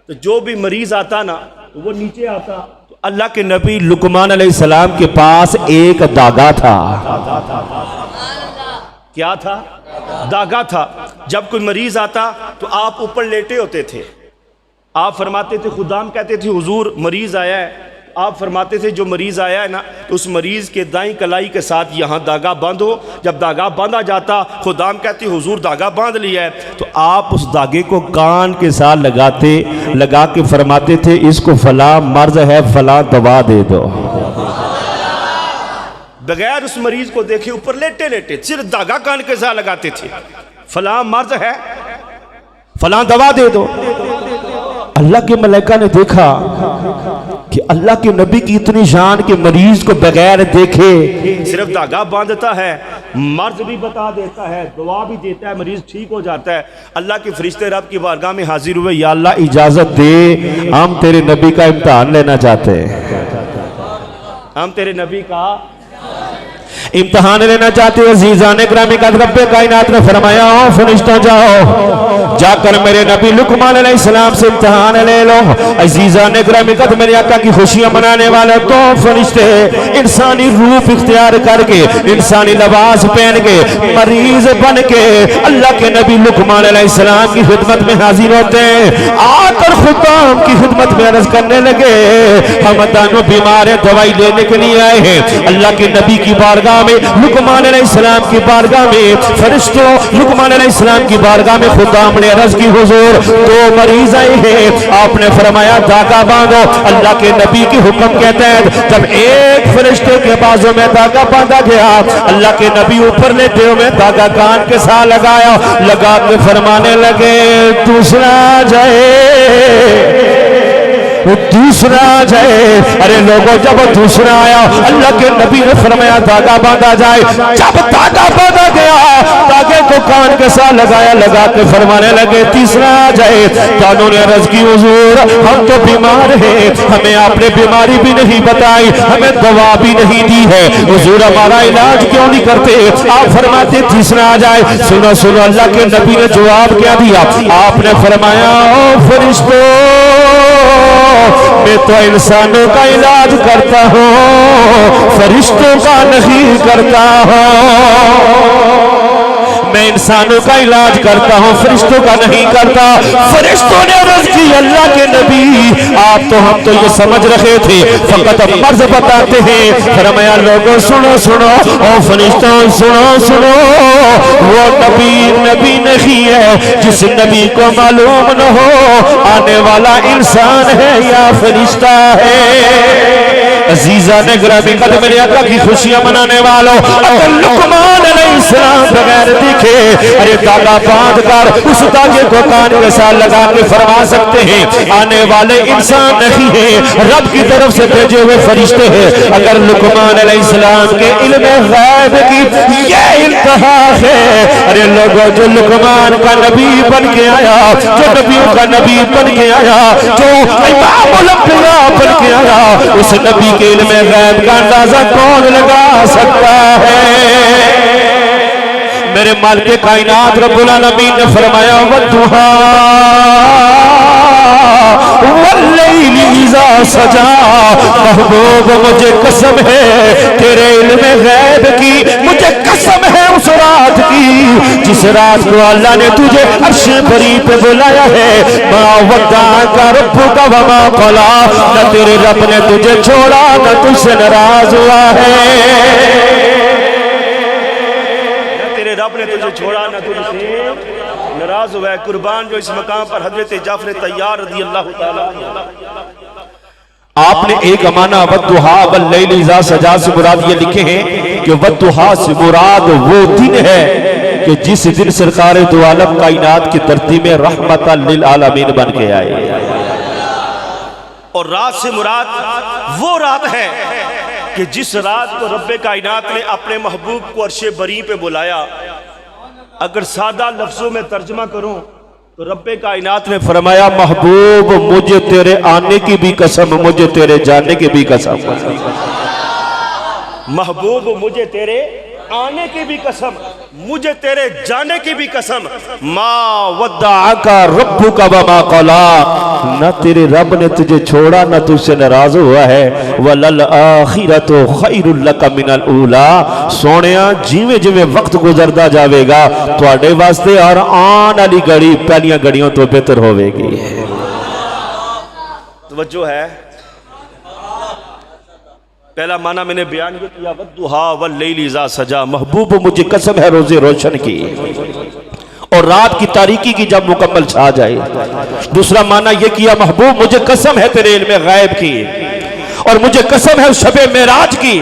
Speaker 2: तो जो भी मरीज आता ना तो वो नीचे आता।
Speaker 1: तो अल्लाह के नबी लुक़मान अलैहिस्सलाम के पास एक दागा था।
Speaker 2: क्या था? दागा था। जब कोई मरीज आता तो आप ऊपर लेटे होते थे, आप फरमाते थे, खुदाम कहते थे हुजूर मरीज आया है, आप फरमाते थे जो मरीज आया है ना, तो उस मरीज के दाई कलाई के साथ यहाँ धागा बांधो। जब धागा बांधा जाता, खुदाम कहती हुजूर धागा बांध लिया है, तो आप उस धागे को कान के साथ लगा के फरमाते थे इसको फला मर्ज है, फला दवा दे दो। बगैर उस मरीज को देखे ऊपर लेटे लेटे सिर्फ धागा कान के साथ लगाते थे, फला मर्ज है,
Speaker 1: फला दवा दे दो। अल्लाह के मलाइका ने देखा कि अल्लाह के नबी की इतनी शान के मरीज को बगैर देखे
Speaker 2: सिर्फ धागा बांधता है, मर्ज भी बता देता है, दुआ भी देता है, मरीज ठीक हो जाता है। अल्लाह के फरिश्ते रब की बारगाह में हाजिर हुए, या अल्लाह इजाजत दे, हम तेरे नबी का इम्तिहान लेना चाहते हैं, हम तेरे नबी का
Speaker 1: इम्तिहान लेना चाहते हैं। अज़ीज़ान ग्रामी का रब्बे कायनात ने फरमाया, ओ फरिश्तों जाओ, जाकर मेरे नबी लुक़मान अलैहिस्सलाम से इम्तिहान ले लो। अज़ीज़ान ग्रामी का मेरे आका की खुशियां मनाने वाले तो फरिश्ते इंसानी रूप इख्तियार करके, इंसानी लिबास पहन के, मरीज बन के अल्लाह के नबी लुक़मान अलैहिस्सलाम की खिदमत में हाजिर होते हैं। आकर खुदाम की खिदमत में अर्ज करने लगे, हम दानो बीमार हैं, दवाई लेने के लिए आए हैं। अल्लाह के नबी की बारगाह में, लुक़मान अलैहिस्सलाम की बारगाह में, फरिश्तों लुक़मान अलैहिस्सलाम की बारगाह में खुदाम ने अर्ज की, हुजूर 2 मरीज आए हैं, आपने फरमाया धागा बांधो। अल्लाह के नबी की हुक्म के तहत जब एक फरिश्ते के बाजू में धागा बांधा गया, अल्लाह के नबी ऊपर लेटे हुए धागा कान के साथ लगा के फरमाने लगे, दूसरा जाए, दूसरा जाए। अरे लोगों, जब दूसरा आया, अल्लाह के नबी ने फरमाया धागा बांधा जाए। जब धागा बांधा गया, धागे को कान के साथ लगा के फरमाने लगे, तीसरा जाए। कानों ने अर्ज की, हुजूर हम तो बीमार हैं, हमें आपने बीमारी भी नहीं बताई, हमें दवा भी नहीं दी है, हुजूर हमारा इलाज क्यों नहीं करते? आप फरमाते तीसरा आ जाए। सुनो सुनो, अल्लाह के नबी ने जवाब क्या दिया? आपने फरमाया, ओ फरिश्तों, मैं तो इंसानों का इलाज करता हूँ, फरिश्तों का नहीं करता हूँ। मैं इंसानों का इलाज करता हूँ, फरिश्तों का नहीं करता। फरिश्तों ने अर्ज की, अल्लाह के नबी आप तो, हम तो ये समझ रहे थे फकत मर्ज बताते हैं। फरमाया लोगों सुनो सुनो, ओ फरिश्तों सुनो सुनो, वो नबी नहीं है जिस नबी को मालूम न हो आने वाला इंसान है या फरिश्ता है। अजीजा ने ग्रामी कद मेरे आका की खुशियां मनाने वालों, अगर लुक़मान अलैहिस्सलाम बगैर देखे, अरे धागा बांध कर उस धागे को कान के साथ लगा के फरमा सकते हैं आने वाले इंसान नहीं है, रब की तरफ से भेजे हुए फरिश्ते हैं। अगर लुक़मान अलैहिस्सलाम के इल्म गैब की ये इंतहा है, अरे लोगों जो लुक़मान का नबी बन के आया, जो नबियों का नबी बन के आया, जो इमामुल अंबिया बन के आया, उस नबी के इल्म गैब का अंदाजा कौन लगा सकता है? मेरे मालिक कायनात रब्बुल आलमीन ने फरमाया वद्दुहा वल्लैलि इज़ा सजा। महबूब मुझे कसम है तेरे इल्म गैब की, मुझे कसम है उस रात की जिस रात को अल्लाह ने तुझे अर्श भरी पे बुलाया है। मा वद्दाअका रब्बुका वमा क़ला, न तेरे रब ने तुझे छोड़ा न तुझसे नाराज हुआ है।
Speaker 2: तेरे रब ने तुझे छोड़ा न तुझसे नाराज हुआ है। कुर्बान जो इस मकाम पर हजरत जाफर तैयार रज़ी अल्लाह ताला,
Speaker 1: आपने एक अमाना वद्दुहा वल्लैलि इज़ा सजा से मुराद ये लिखे हैं कि वद्दुहा से मुराद वो दिन है कि जिस दिन सरकार दो आलम कायनात की धरती में रहमतल लिल आलमीन बन के आए।
Speaker 2: और रात से मुराद वो रात है कि जिस रात को रब्बे कायनात ने अपने महबूब को अर्शे बरी पे बुलाया। अगर सादा लफ्जों में तर्जमा करूं तो रब्बे कायनात ने
Speaker 1: फरमाया महबूब मुझे तेरे आने की भी कसम, मुझे तेरे जाने की भी कसम।
Speaker 2: महबूब मुझे तेरे आने की भी कसम, मुझे तेरे जाने की भी कसम। मा
Speaker 1: वद्दाअका रब्बुका वमा क़ला, न तेरे रब ने तुझे छोड़ा न तुझसे नाराज हुआ है। वलल आखिरतु खैरुल लका मिनल ऊला, सोनिया जिवें जिवें वक्त गुजरदा जावेगा तुहाडे वास्ते और आने वाली घड़ी पहलियां घड़ियों तो बेहतर होवेगी।
Speaker 2: तवज्जो है। पहला माना मैंने बयान किया वद्दुहा वल्लैलि इज़ा सजा।
Speaker 1: महबूब मुझे कसम है रोजे रोशन की और रात की तारीकी की जब मुकम्मल छा जाए। दूसरा माना यह किया महबूब मुझे कसम है तेरे इल्म गैब की और मुझे कसम है उस शबे मेराज की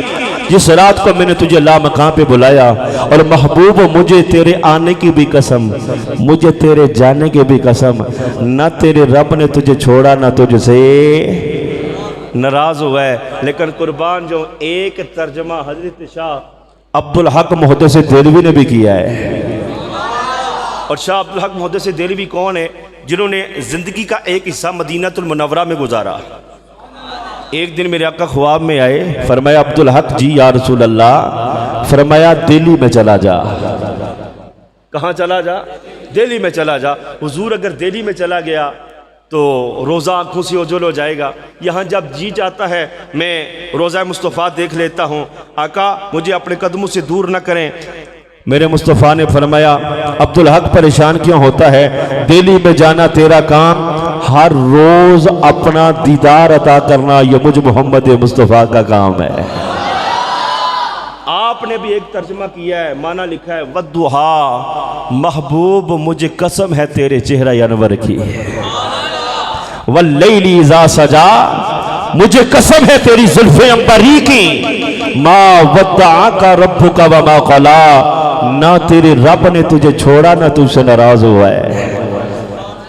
Speaker 1: जिस रात को मैंने तुझे लामकां पे बुलाया। और महबूब मुझे तेरे आने की भी कसम, मुझे तेरे जाने की भी कसम, न तेरे रब ने तुझे छोड़ा न तुझसे
Speaker 2: नाराज हुआ है। लेकिन कुर्बान जो एक तर्जमा हजरत शाह
Speaker 1: अब्दुल हक मुहद्दिस देलवी ने भी किया है।
Speaker 2: और शाह अब्दुल हक मुहद्दिस देलवी कौन है? जिन्होंने जिंदगी का एक हिस्सा मदीनातुल मुनव्वरा में गुजारा। एक दिन मेरे आका ख्वाब में आए,
Speaker 1: फरमाया अब्दुल हक जी या रसूल अल्लाह, फरमाया दिल्ली में चला जा।
Speaker 2: कहाँ चला जा? दिल्ली में चला जा। हुजूर अगर दिल्ली में चला गया तो रोज़ा आँखों से ओझल हो जाएगा। यहाँ जब जी जाता है मैं रोज़ा मुस्तफ़ा देख लेता हूँ। आका मुझे अपने कदमों से दूर न करें।
Speaker 1: मेरे मुस्तफ़ा ने फरमाया अब्दुल हक परेशान क्यों होता है, दिल्ली में जाना तेरा काम, हर रोज अपना दीदार अता करना यह मुझ मोहम्मद मुस्तफ़ा का काम है।
Speaker 2: आपने भी एक तर्जमा किया है, माना लिखा है वद्दुहा, महबूब मुझे कसम है तेरे चेहरा अनवर की।
Speaker 1: वल्लैलि इज़ा सजा, मुझे कसम है तेरी जुल्फ़े अंबरी की। मा वद्दाअका रब्बुका वमा क़ला, ना तेरे रब ने तुझे छोड़ा ना तुझसे नाराज हुआ है।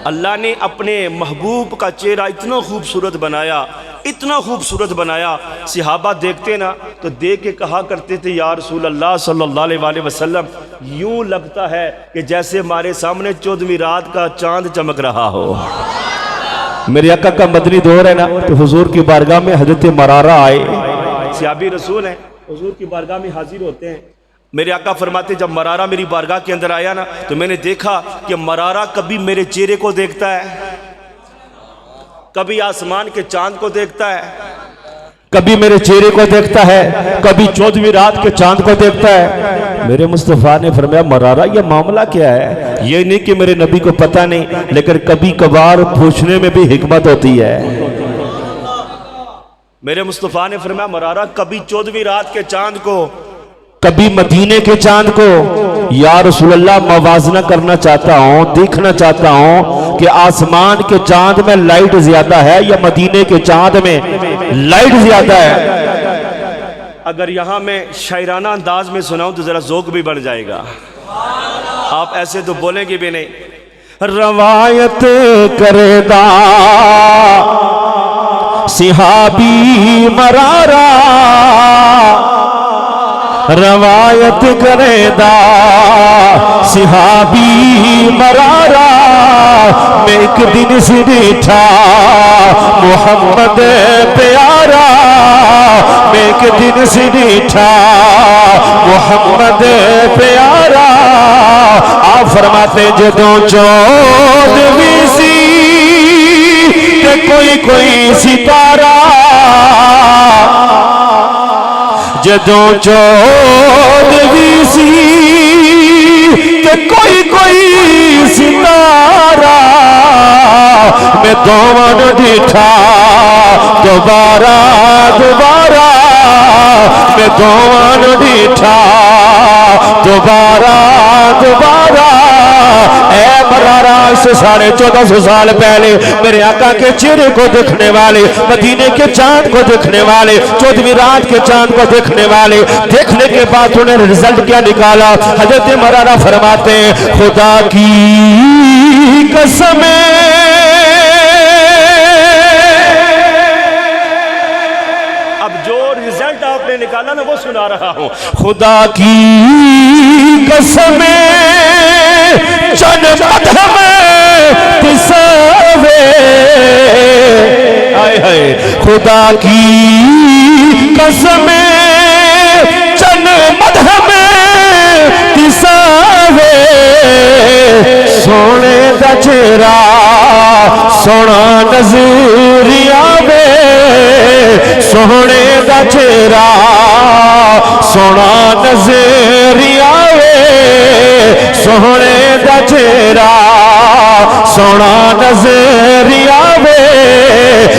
Speaker 2: अल्लाह ने अपने महबूब का चेहरा इतना खूबसूरत बनाया, इतना खूबसूरत बनाया। सहाबा देखते ना तो देख के कहा करते थे या रसूल अल्लाह सल्लल्लाहु अलैहि वसल्लम, यूं लगता है कि जैसे हमारे सामने 14वीं रात का चांद चमक रहा हो।
Speaker 1: मेरे आका का मदनी दौर है ना, तो हुजूर की बारगाह में हजरत मरारा आए,
Speaker 2: सहाबी रसूल हैं, हुजूर की बारगाह में हाजिर होते हैं। मेरे आका फरमाते जब मरारा मेरी बारगाह के अंदर आया ना तो मैंने देखा कि मरारा कभी मेरे चेहरे को देखता है, कभी आसमान के चांद को देखता है,
Speaker 1: कभी मेरे चेहरे को देखता है, कभी 14वीं रात के चांद को देखता है। मेरे मुस्तफ़ा ने फरमाया मरारा ये मामला क्या है? ये नहीं कि मेरे नबी को पता नहीं, लेकिन कभी कभार पूछने में भी हिकमत होती है।
Speaker 2: मेरे मुस्तफ़ा ने फरमाया मरारा कभी 14वीं रात के चांद को,
Speaker 1: कभी मदीने के चांद को। या रसूल अल्लाह मवाजना करना चाहता हूँ, देखना चाहता हूँ कि आसमान के चांद में लाइट ज्यादा है या मदीने के चांद में लाइट ज्यादा है।
Speaker 2: अगर यहाँ मैं शायराना अंदाज में सुनाऊं तो जरा ज़ौक़ भी बढ़ जाएगा। आप ऐसे तो बोलेंगे भी नहीं।
Speaker 1: रवायत करेदा सिहाबी मरारा, रवायत करेदा सिहाबी मरारा, मैं एक दिन से बैठा मोहम्मद प्यारा, मैं एक दिन से बैठा मोहम्मद प्यारा, आप फरमाते जदों चौदवी सी ते कोई सितारा, जदों चौदवी सी ते कोई सितारा, मैं दोवन दिठा दोबारा दोबारा, मैं दोवन दिठा दोबारा दोबारा। ऐ मरारा से 1450 साल पहले मेरे आका के चेहरे को देखने वाले, मदीने के चांद को देखने वाले, 14वीं रात के चांद को देखने वाले, देखने के बाद उन्होंने रिजल्ट क्या निकाला। हजरत मरारा फरमाते हैं खुदा की कसम
Speaker 2: आपने निकाला ना वो सुना रहा हूं।
Speaker 1: खुदा की कसम जनमत में तिसावे, हाय हाय खुदा की कसम जनमत में तिसावे, सोने दा चेहरा सोना नजर आवे, सोने दा चेहरा सोना नजर आवे, सोने दा चेहरा सोना नजर आवे।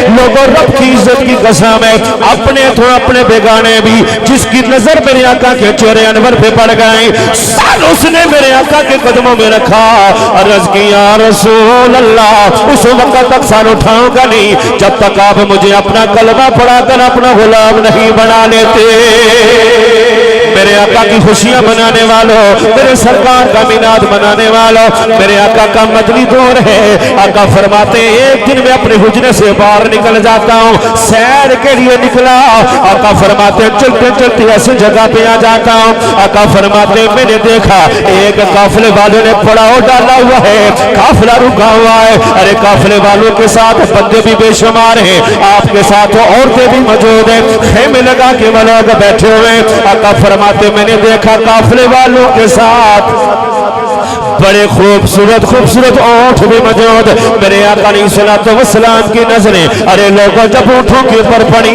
Speaker 1: लोगों रब की इज्जत की कसम है, अपने तो अपने बेगाने भी जिसकी नजर मेरे आका के चेहरे अनवर पे पड़ गए, साल उसने मेरे आका के कदमों में रखा। अर्ज किया रसूल अल्लाह, उस वक्त तक साल उठाऊंगा नहीं जब तक आप मुझे अपना कलमा पढ़ाकर अपना गुलाम नहीं बना लेते। मेरे आका की खुशियां मनाने वालों, मेरे सरकार का मीनाद मनाने वालों, मेरे आका का मदनी दौर है। आका फरमाते एक दिन मैं अपने हुजरे से बाहर निकल जाता हूँ, सैर के लिए निकला। आका फरमाते चलते चलते ऐसे जगह पे आ जाता हूँ। आका फरमाते मैंने देखा एक काफिले वालों ने पड़ाव डाला हुआ है, काफिला रुका हुआ है। अरे काफिले वालों के साथ बंदे भी बेशुमार हैं, आपके साथ औरतें भी मौजूद हैं, खेमे लगा के वो लोग बैठे हुए। आका फरमाते मैंने देखा काफिले वालों के साथ बड़े खूबसूरत खूबसूरत ऊंट भी मौजूद। मेरे आका अलैहिस्सलाम की नजरें अरे लोगों जब ऊंटों के ऊपर पड़ी,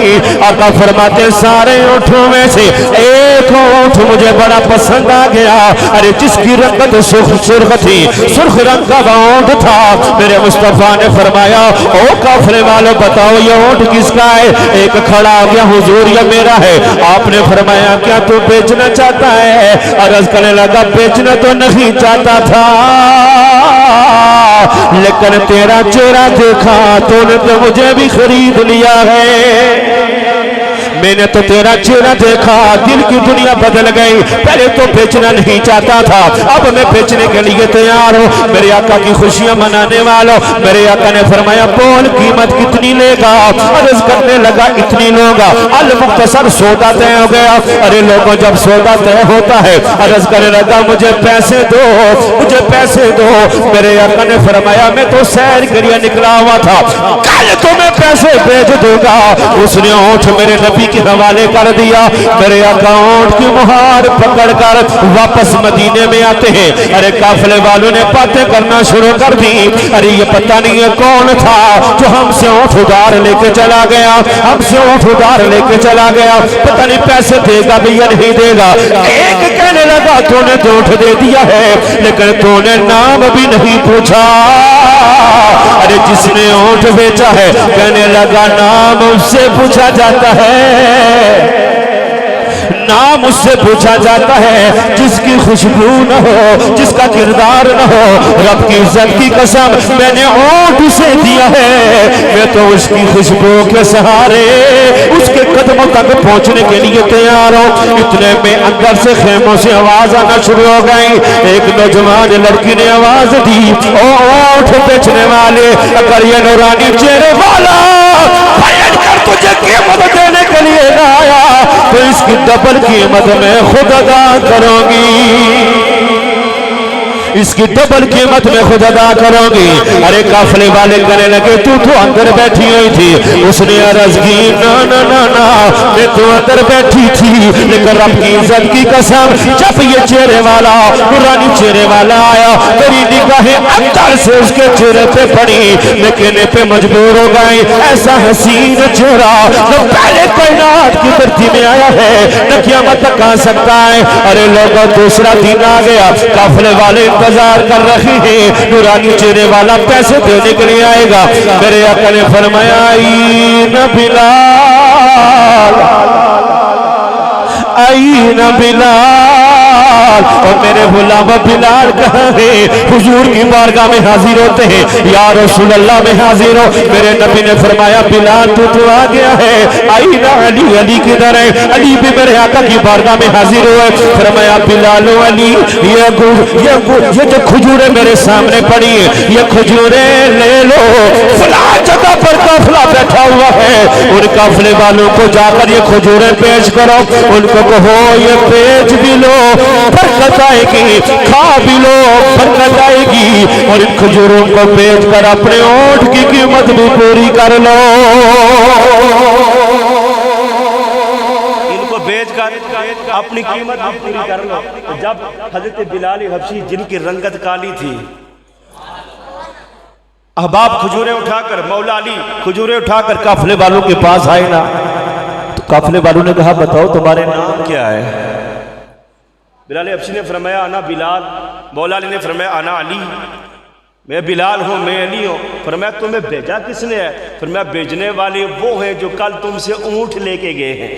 Speaker 1: आका फरमाते सारे ऊंटों में से एक ऊंट मुझे बड़ा पसंद आ गया। अरे जिसकी रंगत सुर्ख थी, सुर्ख रंग का ऊंट था। मेरे मुस्तफा ने फरमाया ओ काफिले वालों बताओ ये ऊंट किसका है? एक खड़ा आ गया हुजूर ये मेरा है। आपने फरमाया क्या तू बेचना चाहता है? अर्ज करने लगा बेचना तो नहीं चाहता था, लेकिन तेरा चेहरा देखा तूने तो मुझे भी खरीद लिया है। मैंने तो तेरा चेहरा देखा दिल की दुनिया बदल गई। पहले तो बेचना नहीं चाहता था, अब मैं बेचने के लिए तैयार हूँ। मेरे आका की खुशियां मनाने वालों, मेरे आका ने फरमाया बोल कीमत कितनी लेगा? अर्ज करने लगा इतनी लूंगा। अल मुख्तसर सौदा तय हो गया। अरे लोगों जब सौदा तय होता है अर्ज करने लगा मुझे पैसे दो, मुझे पैसे दो। मेरे आका ने फरमाया मैं तो सैर के लिए निकला हुआ था, कल तो मैं पैसे भेज दूंगा। उसने ऊँट मेरे नबी के हवाले कर दिया। मेरे अकाउंट की मुहार पकड़कर वापस मदीने में आते हैं। अरे काफिले वालों ने बातें करना शुरू कर दी। अरे ये पता नहीं है कौन था जो हमसे ऊँट उधार लेके चला गया, हमसे ऊँट उधार लेके चला गया। पता नहीं पैसे देगा भी या नहीं देगा। एक कहने लगा तूने तो ऊँट दे दिया है, लेकिन तूने नाम भी नहीं पूछा। अरे जिसने ऊँट बेचा है कहने लगा नाम उससे पूछा जाता है, नाम उससे पूछा जाता है जिसकी खुशबू न हो, जिसका किरदार न हो। रब की इज्जत की कसम मैंने ऊँट उसे दिया है, मैं तो उसकी खुशबू के सहारे उसके कदमों तक पहुंचने के लिए तैयार हूँ। इतने में अंदर से खेमों से आवाज आना शुरू हो गई। एक नौजवान लड़की ने आवाज दी ओ ऊँट बेचने वाले, अगर ये नूरानी चेहरे वाला तुझे कीमत देने के लिए ना आया तो इसकी डबल कीमत मैं खुद अदा करूंगी। इसकी डबल कीमत में खुद अदा करूंगी। अरे काफले वाले कहने लगे तू तो अंदर बैठी हुई थी। उसने अर्ज की ना ना ना ना मैं तो अंदर बैठी थी, लेकिन रब की इज्जत की कसम जब ये चेहरे वाला पुरानी चेहरे वाला आया मेरी निगाहें अंदर से उसके चेहरे पे पड़ी, मैं कहने पे मजबूर हो गई ऐसा हसीन चेहरा जो पहले कायनात की धरती में आया है न क़यामत तक आ सकता है। अरे लोगों दूसरा दिन आ गया, काफले वाले इंतजार कर रहे हैं, नूरानी चेहरे वाला पैसे देने के लिए आएगा। मेरे आका ने फरमाया आई न बिलाल, आई न बिलाल, और मेरे गुलाम बिलाल कहाँ है? हुजूर की बारगाह में हाजिर होते हैं, या रसूल अल्लाह में हाजिर हो। मेरे नबी ने फरमाया बिलाल तू तो आ गया है, आई ना अली, अली किधर है? अली भी मेरे आका की बारगाह में हाजिर हुए। फरमाया बिलाल अली ये जो खजूरें मेरे सामने पड़ी है ये खजूरें ले लो, फला जगह पर काफिला बैठा हुआ है, उन काफिले वालों को जाकर ये खजूरें पेश करो, उनको कहो ये पेश भी लो बरकत आएगी, खा भी लो बरकत आएगी, और इन खजूरों को बेच कर अपने ओठ की कीमत भी पूरी कर लो।
Speaker 2: इनको बेच कर अपनी कीमत भी पूरी कर लो। जब हजरत बिलाल हबशी जिनकी रंगत काली थी, अहबाब खजूरें उठाकर मौला अली खजूरें उठाकर काफिले वालों के पास आए ना, तो काफिले वालों ने कहा बताओ तुम्हारे नाम क्या है? बिलाल हबशी ने फरमाया आना बिलाल। मौला अली ने फरमाया आना अली, मैं बिलाल हूँ, मैं अली हूँ। फरमाया तुम्हें भेजा किसने है? फरमाया भेजने वाले वो हैं जो कल तुमसे ऊँट लेके गए हैं।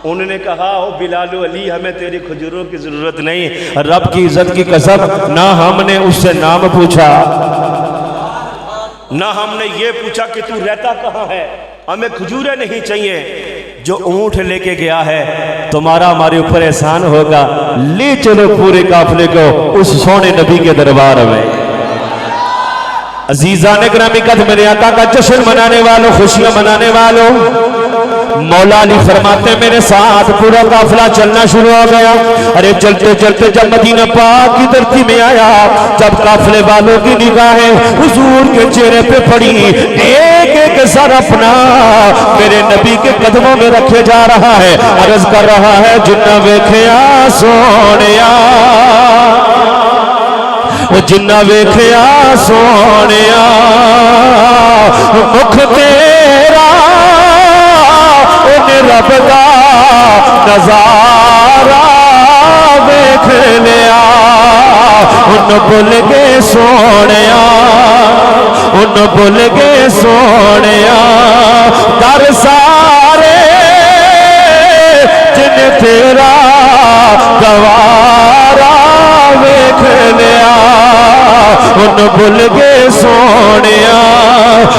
Speaker 2: उन्होंने कहा ओ बिलाल अली हमें तेरी खजूरों की जरूरत नहीं।
Speaker 1: रब की इज्जत की कसम ना हमने उससे नाम पूछा,
Speaker 2: ना हमने ये पूछा कि तू रहता कहाँ है, हमें खजूरें नहीं चाहिए, जो ऊँट लेके गया है
Speaker 1: तुम्हारा हमारे ऊपर एहसान होगा, ले चलो पूरे काफिले को उस सोने नबी के दरबार में। अजीजान ग्रामी कद मेरे आका का जश्न मनाने वालों, खुशियां मनाने वालों, मौला अली फरमाते मेरे साथ पूरा काफिला चलना शुरू हो गया। अरे चलते चलते जब मदीना पाक की धरती में आया, जब काफिले वालों की निगाहें हुजूर के चेहरे पे पड़ी, एक एक सर अपना मेरे नबी के कदमों में रखे जा रहा है, अर्ज कर रहा है जिन्ना वेखिया सोनिया, जिन्ना वेखिया सोनिया, मुख तेरा रब दा नजारा वेख लिया, उन भुल गए सोनिया, उन भुल गए सोनिया, दर सारे जिन तेरा गवारा वेख लिया, उन भुल गए सोनिया,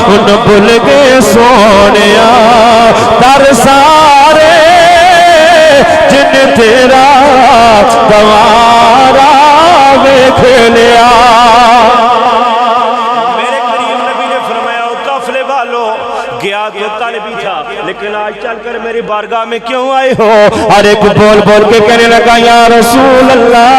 Speaker 1: उन भुल गए सोनिया, दर सारे जिन तेरा गवारा वेख लिया।
Speaker 2: मेरे करीम नबी ने फरमाया काफिले वालों गया तो कल भी था, लेकिन आज चलकर मेरी बारगाह में क्यों आए हो?
Speaker 1: हर एक बोल बोल के कहने लगा या रसूल अल्लाह,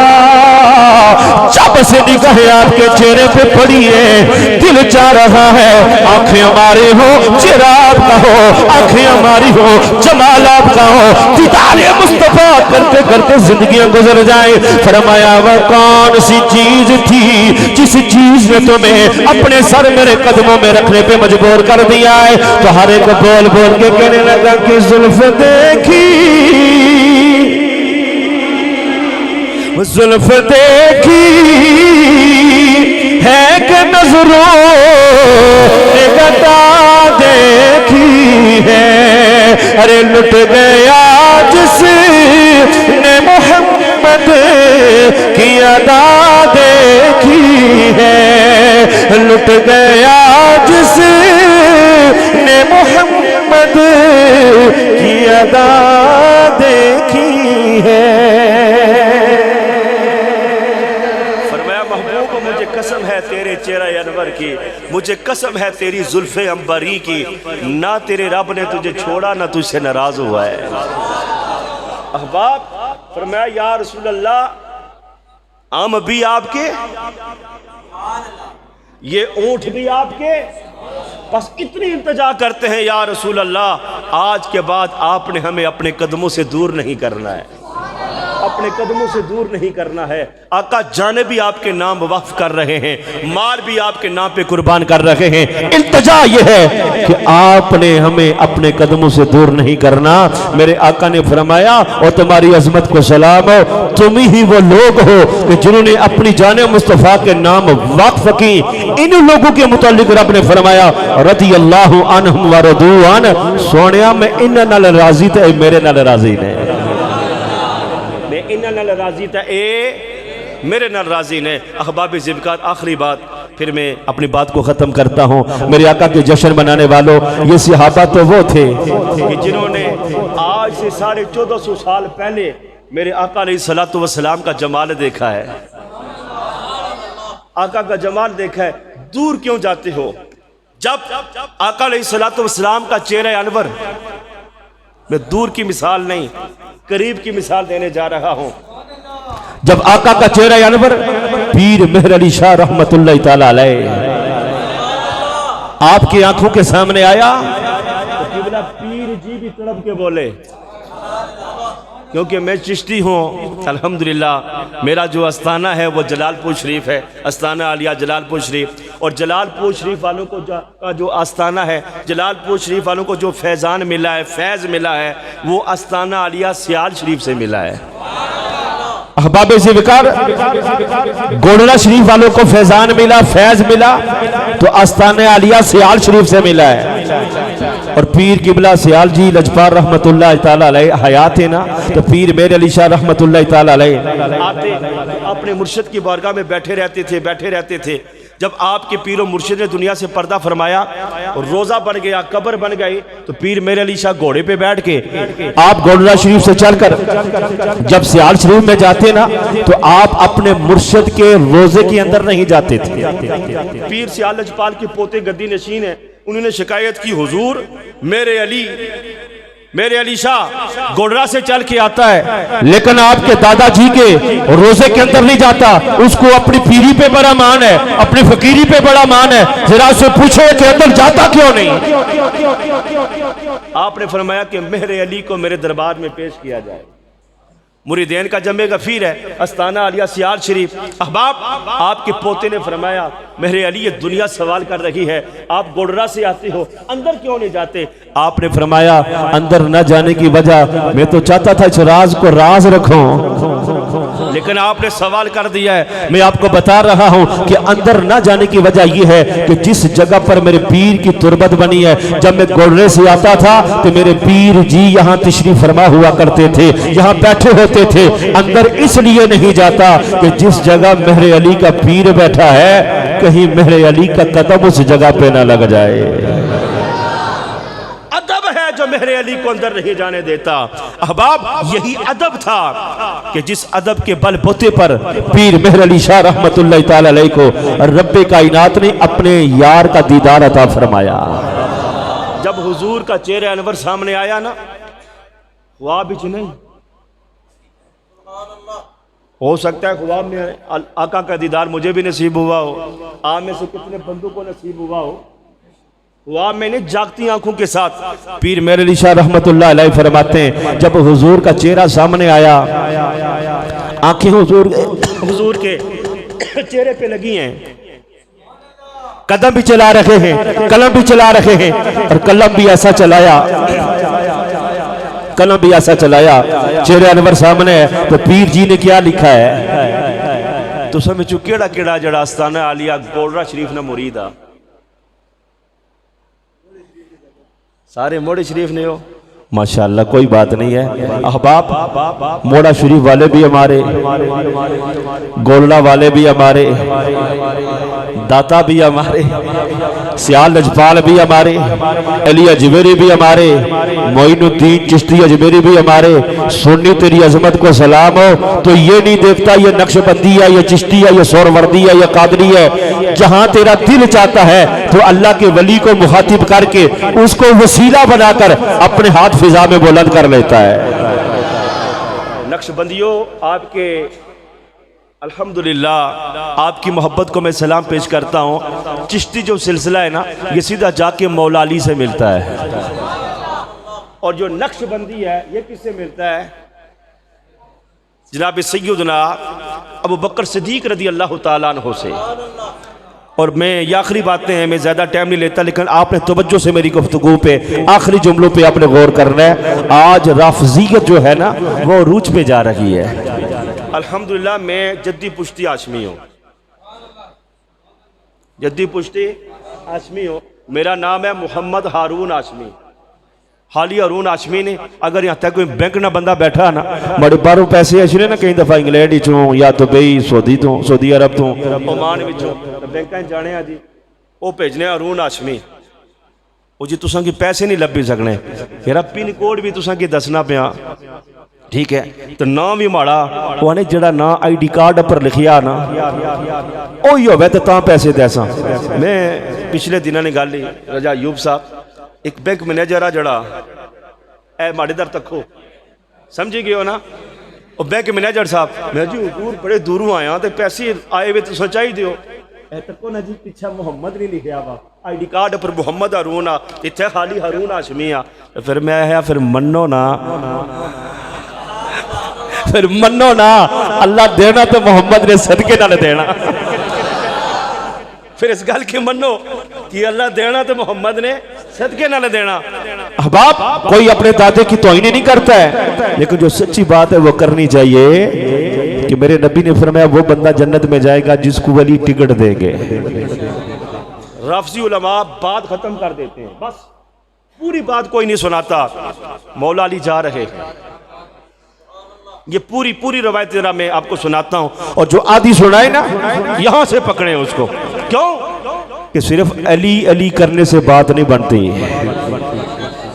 Speaker 1: जब से निगाहें आपके चेहरे पे पड़ी है दिल चाह रहा है आंखें हमारी हो, चेहरा आपका हो, आंखें हमारी हो, जमाल आपका हो, दीदार मुस्तफा करते करते जिंदगियां गुजर जाए। फरमाया वह कौन सी चीज थी जिस चीज ने तुम्हें अपने सर मेरे कदमों में रखने पे मजबूर कर दिया है? तो हर एक बोल बोल के कहने लगा कि जुल्फ देखी, जुल्फ देखी है कि नजरों ने गता देखी है, अरे लुट गया जिसने मोहम्मद की अदा देखी है, लुट गया जिसने मोहम्मद की अदा देखी है।
Speaker 2: फरमाया महबूब मुझे कसम है तेरे चेहरा अनवर की, मुझे कसम है तेरी जुल्फे अंबरी की, ना तेरे रब ने तुझे छोड़ा ना तुझसे नाराज हुआ है। अहबाब फरमाया या रसूल अल्लाह आम भी आपके, ये ऊंट भी आपके, बस इतनी इंतजा करते हैं या रसूल अल्लाह, आज के बाद आपने हमें अपने कदमों से दूर नहीं करना है, अपने कदमों से दूर नहीं करना है। आका जाने भी आपके नाम वक्फ कर रहे हैं, माल भी आपके नाम पे कुर्बान कर रहे हैं। इल्तिजा ये है कि आपने हमें अपने कदमों से दूर नहीं करना। मेरे आका ने फरमाया, और तुम्हारी अजमत को सलाम हो, तुम ही वो लोग हो कि जिन्होंने अपनी जाने मुस्तफ़ा के नाम वक्फ की। इन लोगों के मुतालिक रब ने फरमाया, रज़ी अल्लाहु अन्हुम व रदू अन, सोनिया मैं इन नाल राजी ते मेरे नाल राजी ने, इन्ना नाल राजी था ए मेरे नाल राजी ने। अहबाब ज़िब्कात, आखिरी बात फिर मैं अपनी बात को ख़त्म करता हूँ। मेरे आका के जश्न मनाने वालों, ये सहाबा तो वो थे कि जिन्होंने आज से 1450 साल पहले मेरे आका अलैहिस्सलातु वस्सलाम का जमाल देखा है, आका का जमाल देखा है। दूर क्यों जाते हो? जब आका अलैहिस्सलातु वस्सलाम का चेहरा अनवर, मैं दूर की मिसाल नहीं करीब की मिसाल देने जा रहा हूं। जब आका का चेहरा अनवर पीर मेहर अली शाह रहमतुल्लाह तआला अलैह आपकी आंखों के सामने आया तो किबला पीर जी भी तड़प के बोले, क्योंकि मैं चिश्ती हूँ अल्हम्दुलिल्लाह। मेरा जो आस्थाना है वो जलालपुर शरीफ है, आस्थाना आलिया जलालपुर शरीफ। और जलालपुर शरीफ वालों को जो आस्थाना है, जलालपुर शरीफ वालों को जो फैज़ान मिला है, फैज़ मिला है, वो आस्थाना आलिया सियाल शरीफ से मिला है। अहबाब ज़िब्कार, गोडला शरीफ वालों को फैज़ान मिला, फैज़ मिला, तो आस्थाना आलिया सियाल शरीफ से मिला है। और पीर किबला सियाल जी लजपाल रहमतुल्लाह ताला अलैह हयात है ना, तो पीर मेरे अली शाह रहमतुल्लाह ताला अलैह आते अपने मुर्शिद की बारगाह में बैठे रहते थे। जब आपके पीर और मुर्शिद ने दुनिया से पर्दा फरमाया और रोज़ा बन गया, कब्र बन गई, तो पीर मेरे अली शाह घोड़े पे बैठ के आप गोडला शरीफ से चलकर जब सियाल शरीफ में जाते ना, तो आप अपने मुर्शिद के रोजे के अंदर नहीं जाते थे। पीर सियाल लजपाल के पोते गद्दी नशीन है, उन्होंने शिकायत की, हुजूर मेरे अली शाह गोडरा से चल के आता है, लेकिन आपके दादाजी के रोजे के अंदर नहीं जाता। उसको अपनी पीरी पे बड़ा मान है, अपनी फकीरी पे बड़ा मान है, जरा उससे पूछो कि अंदर जाता क्यों नहीं। आपने फरमाया कि मेरे अली को मेरे दरबार में पेश किया जाए। मुरीदैन का जमे गफीर है, आस्थाना आलिया सियाल शरीफ। अहबाब, आपके पोते ने फरमाया, मेरे अली ये दुनिया सवाल कर रही है, आप गोडरा से आते हो, अंदर क्यों नहीं जाते? आपने फरमाया, अंदर न जाने की वजह, मैं तो चाहता था इस राज को राज रखूं, लेकिन आपने सवाल कर दिया है। मैं आपको बता रहा हूं कि अंदर न जाने की वजह यह है कि जिस जगह पर मेरे पीर की तुरबत बनी है, जब मैं गोडरे से आता था तो मेरे पीर जी यहाँ तशरीफ फरमा हुआ करते थे, यहाँ बैठे होते थे। अंदर इसलिए नहीं जाता कि जिस जगह मेहरे अली का पीर बैठा है, कहीं मेहरे अली का कदम उस जगह पे ना लग जाए। अदब है जो मेहरे अली को अंदर नहीं जाने देता। अहबाब, यही अदब था कि जिस अदब के बल बूते पर पीर मेहर अली शाह रहमतुल्लाह ताला अलैह को रब्बे कायनात ने अपने यार का दीदार अता फरमाया। जब हुजूर का चेहरा अनवर सामने आया ना, ख्वाब बिच नहीं, हो सकता है ख्वाब में आका का दीदार मुझे भी नसीब हुआ हो, आप में से कितने बंदों को नसीब हुआ हो। ख्वाब में नहीं, जागती आंखों के साथ पीर मेहर अली शाह रहमतुल्लाह अलैह फरमाते हैं, जब हुजूर का चेहरा सामने आया, आंखें हुजूर के चेहरे पे लगी हैं, कदम भी चला रहे हैं, कलम भी चला रहे हैं, और कलम भी ऐसा चलाया, चेहरे अनवर सामने है, तो पीर जी ने क्या लिखा है? तो समझो केड़ा केड़ा जड़ा आस्थाना आलिया गोडरा शरीफ ना मुरीदा, सारे मोड़े शरीफ ने हो माशाअल्लाह, कोई बात नहीं है। अहबाब, मोड़ा शरीफ वाले भी हमारे, गोलड़ा वाले भी हमारे, दाता भी हमारे, सियाल लजपाल भी हमारे, अली अजमेरी भी हमारे, मोइनुद्दीन चिश्ती अजमेरी भी हमारे। सुन्नी तेरी अजमत को सलाम हो, तो ये नहीं देखता ये नक्शबंदी है, ये चिश्ती है, ये सोरवर्दी है, ये कादरी है। जहां तेरा दिल चाहता है तो अल्लाह के वली को मुखातिब करके उसको वसीला बनाकर अपने हाथ फिजा में बुलंद कर लेता है। नक्शबंदियों, आपके अल्हम्दुलिल्लाह आपकी मोहब्बत को मैं सलाम पेश करता हूँ। चिश्ती जो सिलसिला है ना, ये सीधा जाके मौला अली से मिलता है, और जो नक्शबंदी है ये किससे मिलता है? जनाब सैयदना अबू बकर सिद्दीक रदी अल्लाह ताला अन्हु से। और मैं ये आखिरी बातें हैं, मैं ज़्यादा टाइम नहीं लेता, लेकिन आपने तवज्जो से मेरी गुफ्तगू पे आखिरी जुमलों पे आपने गौर करना है। आज राफजियत जो है ना वो रूज पे जा रही है। अल्हम्दुलिल्लाह मैं जद्दी पुश्ती आशमी हूँ, जद्दी पुश्ती आशमी हूँ। मेरा नाम है मोहम्मद हारून आशमी, हाली हारून आशमी ने। अगर यहाँ तक कोई बैंक ना बंदा बैठा ना, बड़े बारों पैसे अच्छे ना, कई दफ़ा इंग्लैंड चों या दुबई सऊदी अरब तो ओमान विचों बैंक जाने आ जी, वो भेजने हारून आशमी। वो जी तुसां की पैसे नहीं लभी सकने, मेरा पिन कोड भी तुसां की दसना पिया, ठीक है? तो नाम भी माड़ा वो ने जड़ा ना ID कार्ड पर लिखिया ना ओही होवे तो तां पैसे देसा। मैं पिछले दिनों ने गल ही रजा अयूब साहब एक बैंक मैनेजर आ जड़ा ए माड़े दर तको समझी गए हो ना, और बैंक मैनेजर साहब मैं जी दूर बड़े दूरों आया तो पैसे आए हुए तो सोचाई दियो तको ना जी, पिछा मुहम्मद नहीं लिखा वा ID कार्ड पर मुहम्मद हारून आ, इत्थे खाली हारून हाशमी आ। फिर मैं आया फिर मनो ना, फिर मनो ना अल्लाह देना तो मोहम्मद ने सदके नाल देना। फिर इस गल की मनो कि अल्लाह देना तो मोहम्मद ने सदके नाल देना। अहबाब कोई अपने दादे की तौहीन नहीं करता है, लेकिन जो सच्ची बात है वो करनी चाहिए कि मेरे नबी ने फरमाया वो बंदा जन्नत में जाएगा जिसको वली टिकट देंगे। रफजी उलमा बात खत्म कर देते हैं, बस पूरी बात कोई नहीं सुनाता। मौला अली जा रहे हैं, ये पूरी पूरी रवायत जरा मैं आपको सुनाता हूं, और जो आधी सुनाए ना यहां से पकड़े उसको। क्यों कि सिर्फ अली अली करने से बात नहीं बनती।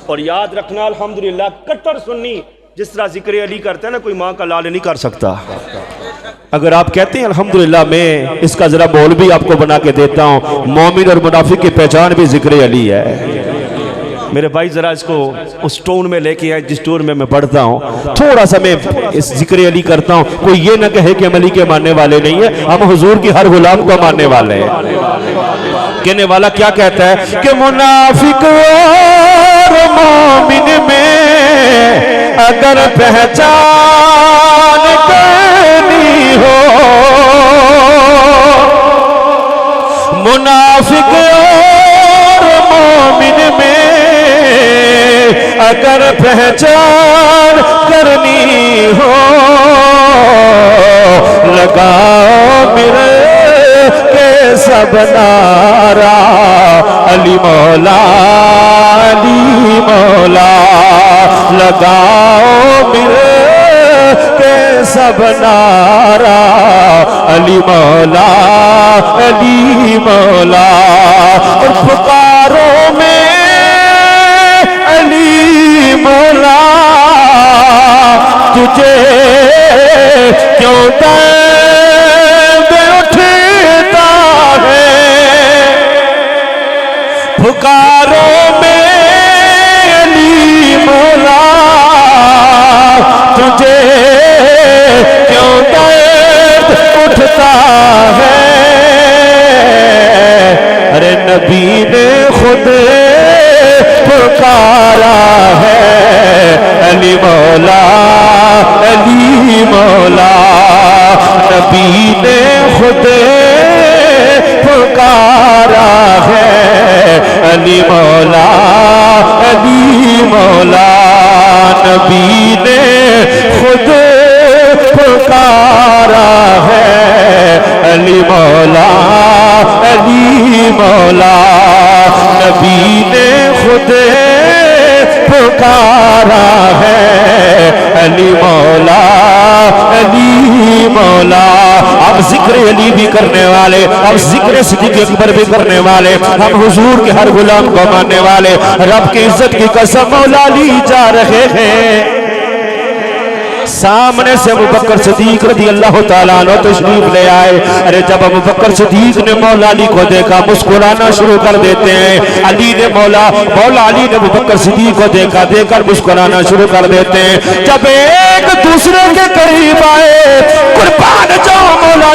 Speaker 2: और याद रखना अल्हम्दुलिल्लाह कट्टर सुन्नी जिस तरह जिक्र अली करता है ना, कोई माँ का लाल नहीं कर सकता। अगर आप कहते हैं अल्हम्दुलिल्लाह, मैं इसका जरा बोल भी आपको बना के देता हूँ। मोमिन और मुनाफिक की पहचान भी जिक्र अली है। मेरे भाई जरा इसको उस टोन में लेके आए जिस टोन में मैं पढ़ता हूँ। थोड़ा सा मैं इस जिक्र अली करता हूँ, कोई ये ना कहे कि हम अली के मानने वाले नहीं है, हम हुजूर की हर गुलाम को मानने वाले हैं। कहने वाला क्या कहता है कि मुनाफिक और मोमिन में अगर पहचान करनी हो, मुनाफिक और मोमिन में अगर पहचान करनी हो, लगाओ मेरे के सब नारा अली मौला अली मौला, लगाओ मेरे के सब नारा अली मौला अली मौला। और पुकारों में अली मौला तुझे क्यों दर्द उठता है, पुकारों में अली मौला तुझे क्यों दर्द उठता है। अरे नबी ने खुद पुकारा है अली मौला अली मौला, नबी ने खुद पुकारा है अली मौला अली मौला, नबी ने खुद पुकारा है अली मौला अली मौला, नबी ने खुद पुकारा है अली मौला अली मौला। अब जिक्र अली भी करने वाले, अब जिक्र सिद्दीक़ अकबर भी करने वाले, हम हुजूर के हर गुलाम को मानने वाले, रब की इज्जत की कसम मौला अली जा रहे हैं। सामने से अबू बकर सिद्दीक रज़ी अल्लाह तआला अन्हु तशरीफ ले आए। अरे
Speaker 1: जब अबू बकर सिद्दीक ने मौला अली को देखा मुस्कुराना शुरू कर देते हैं। अली ने मौला अली ने अबू बकर सिद्दीक को देखा, देखकर मुस्कुराना शुरू कर देते हैं। जब एक दूसरे के करीब आए, कुर्बान जाओ मौला